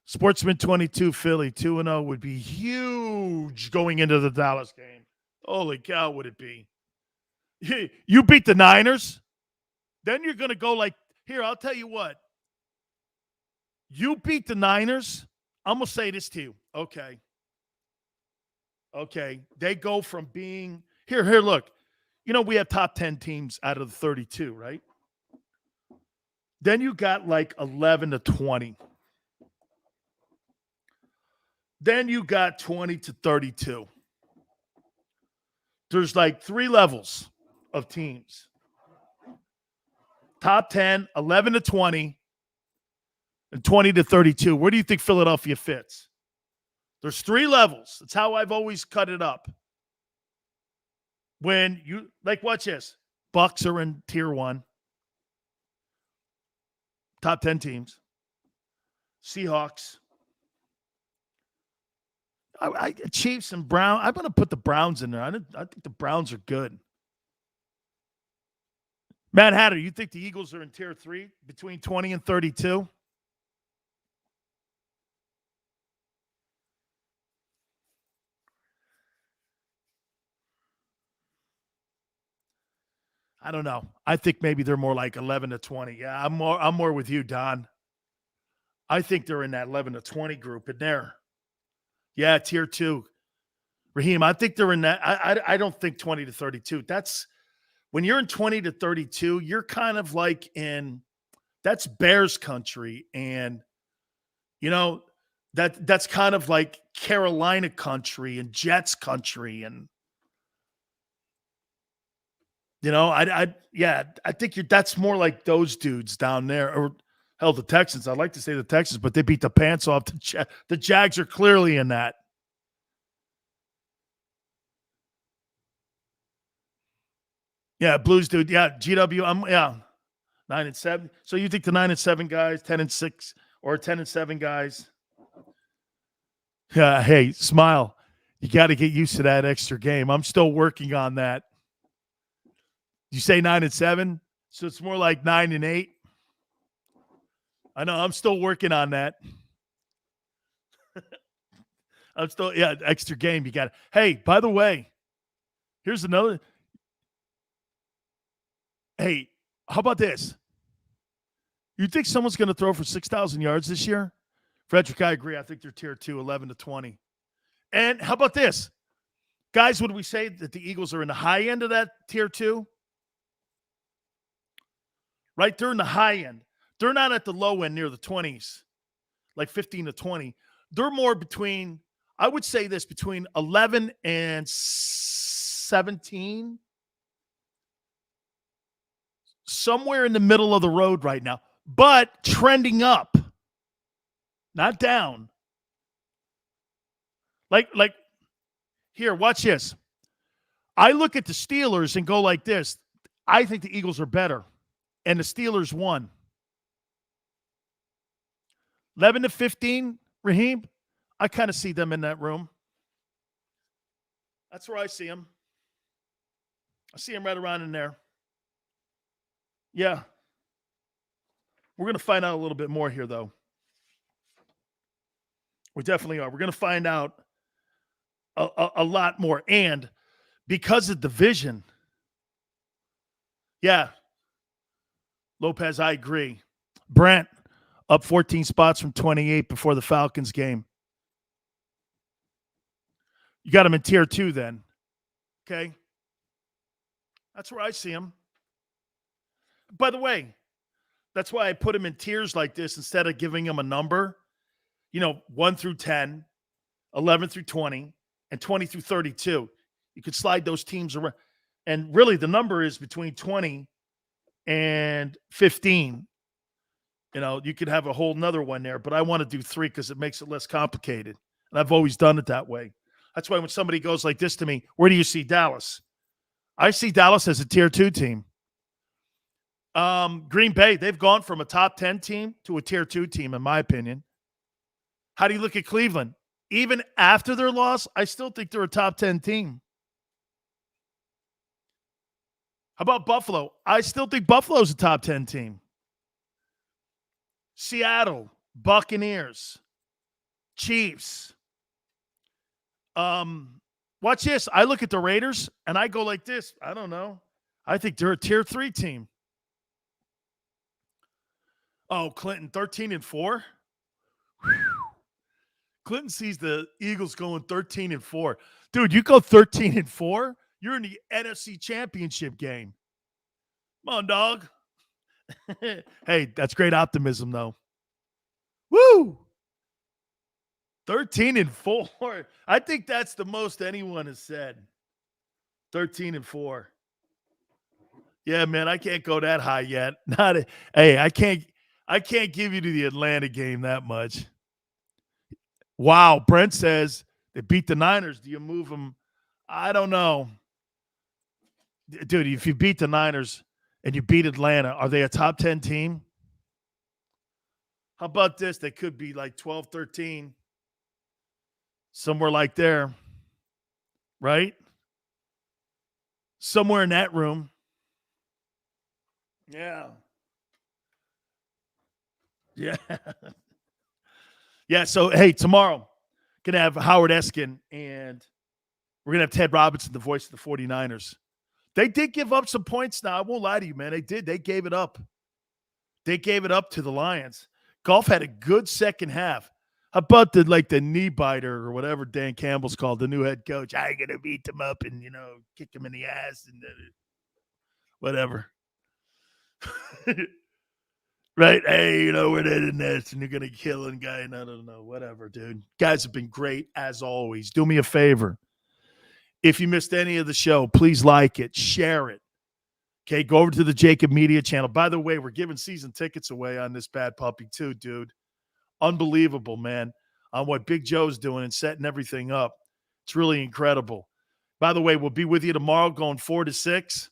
Sportsman 22 Philly 2-0 would be huge going into the Dallas game. Holy cow, would it be? You beat the Niners, then you're going to go like, here, I'll tell you what. You beat the Niners, I'm going to say this to you. Okay. They go from being, here, look. You know, we have top 10 teams out of the 32, right? Then you got like 11 to 20. Then you got 20 to 32. There's like 3 levels of teams. Top 10, 11 to 20, and 20 to 32. Where do you think Philadelphia fits? There's 3 levels. That's how I've always cut it up. When you, like, watch this. Bucks are in tier 1. Top 10 teams. Seahawks. Chiefs and Brown. I'm going to put the Browns in there. I think the Browns are good. Matt Hatter, you think the Eagles are in tier 3 between 20 and 32? I don't know. I think maybe they're more like 11 to 20. Yeah, I'm more with you, Don. I think they're in that 11 to 20 group in there. Yeah, tier 2. Raheem, I think they're in that. I don't think 20 to 32. That's when you're in 20 to 32, you're kind of like that's Bears country. And, that's kind of like Carolina country and Jets country. And, I think that's more like those dudes down there, or hell, the Texans. I'd like to say the Texans, but they beat the pants off. The Jags are clearly in that. Yeah, Blues dude. Yeah, GW. 9-7. So you think the 9-7 guys, 10-6, or 10-7 guys? Yeah. Hey, smile. You got to get used to that extra game. I'm still working on that. You say 9-7, so it's more like 9-8. I know. I'm still working on that. Extra game. You got it. Hey, by the way, here's another. Hey, how about this? You think someone's going to throw for 6,000 yards this year? Frederick, I agree. I think they're tier 2, 11 to 20. And how about this? Guys, would we say that the Eagles are in the high end of that tier 2? Right? They're in the high end. They're not at the low end near the 20s, like 15 to 20. They're more between, I would say this, between 11 and 17. Somewhere in the middle of the road right now, but trending up, not down. Like here, watch this. I look at the Steelers and go like this. I think the Eagles are better, and the Steelers won. 11 to 15, Raheem, I kind of see them in that room. That's where I see them. I see them right around in there. Yeah. We're going to find out a little bit more here, though. We definitely are. We're going to find out a lot more. And because of division, yeah, Lopez, I agree. Brent, up 14 spots from 28 before the Falcons game. You got him in tier 2 then. Okay? That's where I see him. By the way, that's why I put him in tiers like this instead of giving him a number. 1 through 10, 11 through 20, and 20 through 32. You could slide those teams around. And really, the number is between 20 and 15. You could have a whole nother one there, but I want to do 3 because it makes it less complicated. And I've always done it that way. That's why when somebody goes like this to me, where do you see Dallas? I see Dallas as a tier 2 team. Green Bay, they've gone from a top 10 team to a tier 2 team, in my opinion. How do you look at Cleveland? Even after their loss, I still think they're a top 10 team. How about Buffalo? I still think Buffalo's a top 10 team. Seattle, Buccaneers, Chiefs. Watch this. I look at the Raiders, and I go like this. I don't know. I think they're a tier 3 team. Oh, Clinton, 13-4. Clinton sees the Eagles going 13-4. Dude, you go 13-4, you're in the NFC Championship game. Come on, dog. Hey, that's great optimism, though. Woo! 13-4. I think that's the most anyone has said. 13-4. Yeah, man, I can't go that high yet. I can't give you to the Atlanta game that much. Wow, Brent says they beat the Niners. Do you move them? I don't know. Dude, if you beat the Niners and you beat Atlanta, are they a top 10 team? How about this? They could be like 12, 13. Somewhere like there. Right? Somewhere in that room. Yeah. Yeah. Yeah, so, hey, tomorrow, going to have Howard Eskin, and we're going to have Ted Robinson, the voice of the 49ers. They did give up some points now. I won't lie to you, man. They did. They gave it up. They gave it up to the Lions. Golf had a good second half. How about the knee biter or whatever Dan Campbell's called, the new head coach? I got to beat them up and, kick them in the ass. And Whatever. Right? Hey, you know, we're in this and you're going to kill a guy. And I don't know. Whatever, dude. Guys have been great as always. Do me a favor. If you missed any of the show, please like it, share it. Okay, go over to the JAKIB Media channel. By the way, we're giving season tickets away on this bad puppy too, dude. Unbelievable, man, on what Big Joe's doing and setting everything up. It's really incredible. By the way, we'll be with you tomorrow going 4 to 6.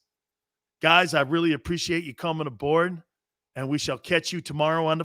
Guys, I really appreciate you coming aboard, and we shall catch you tomorrow on the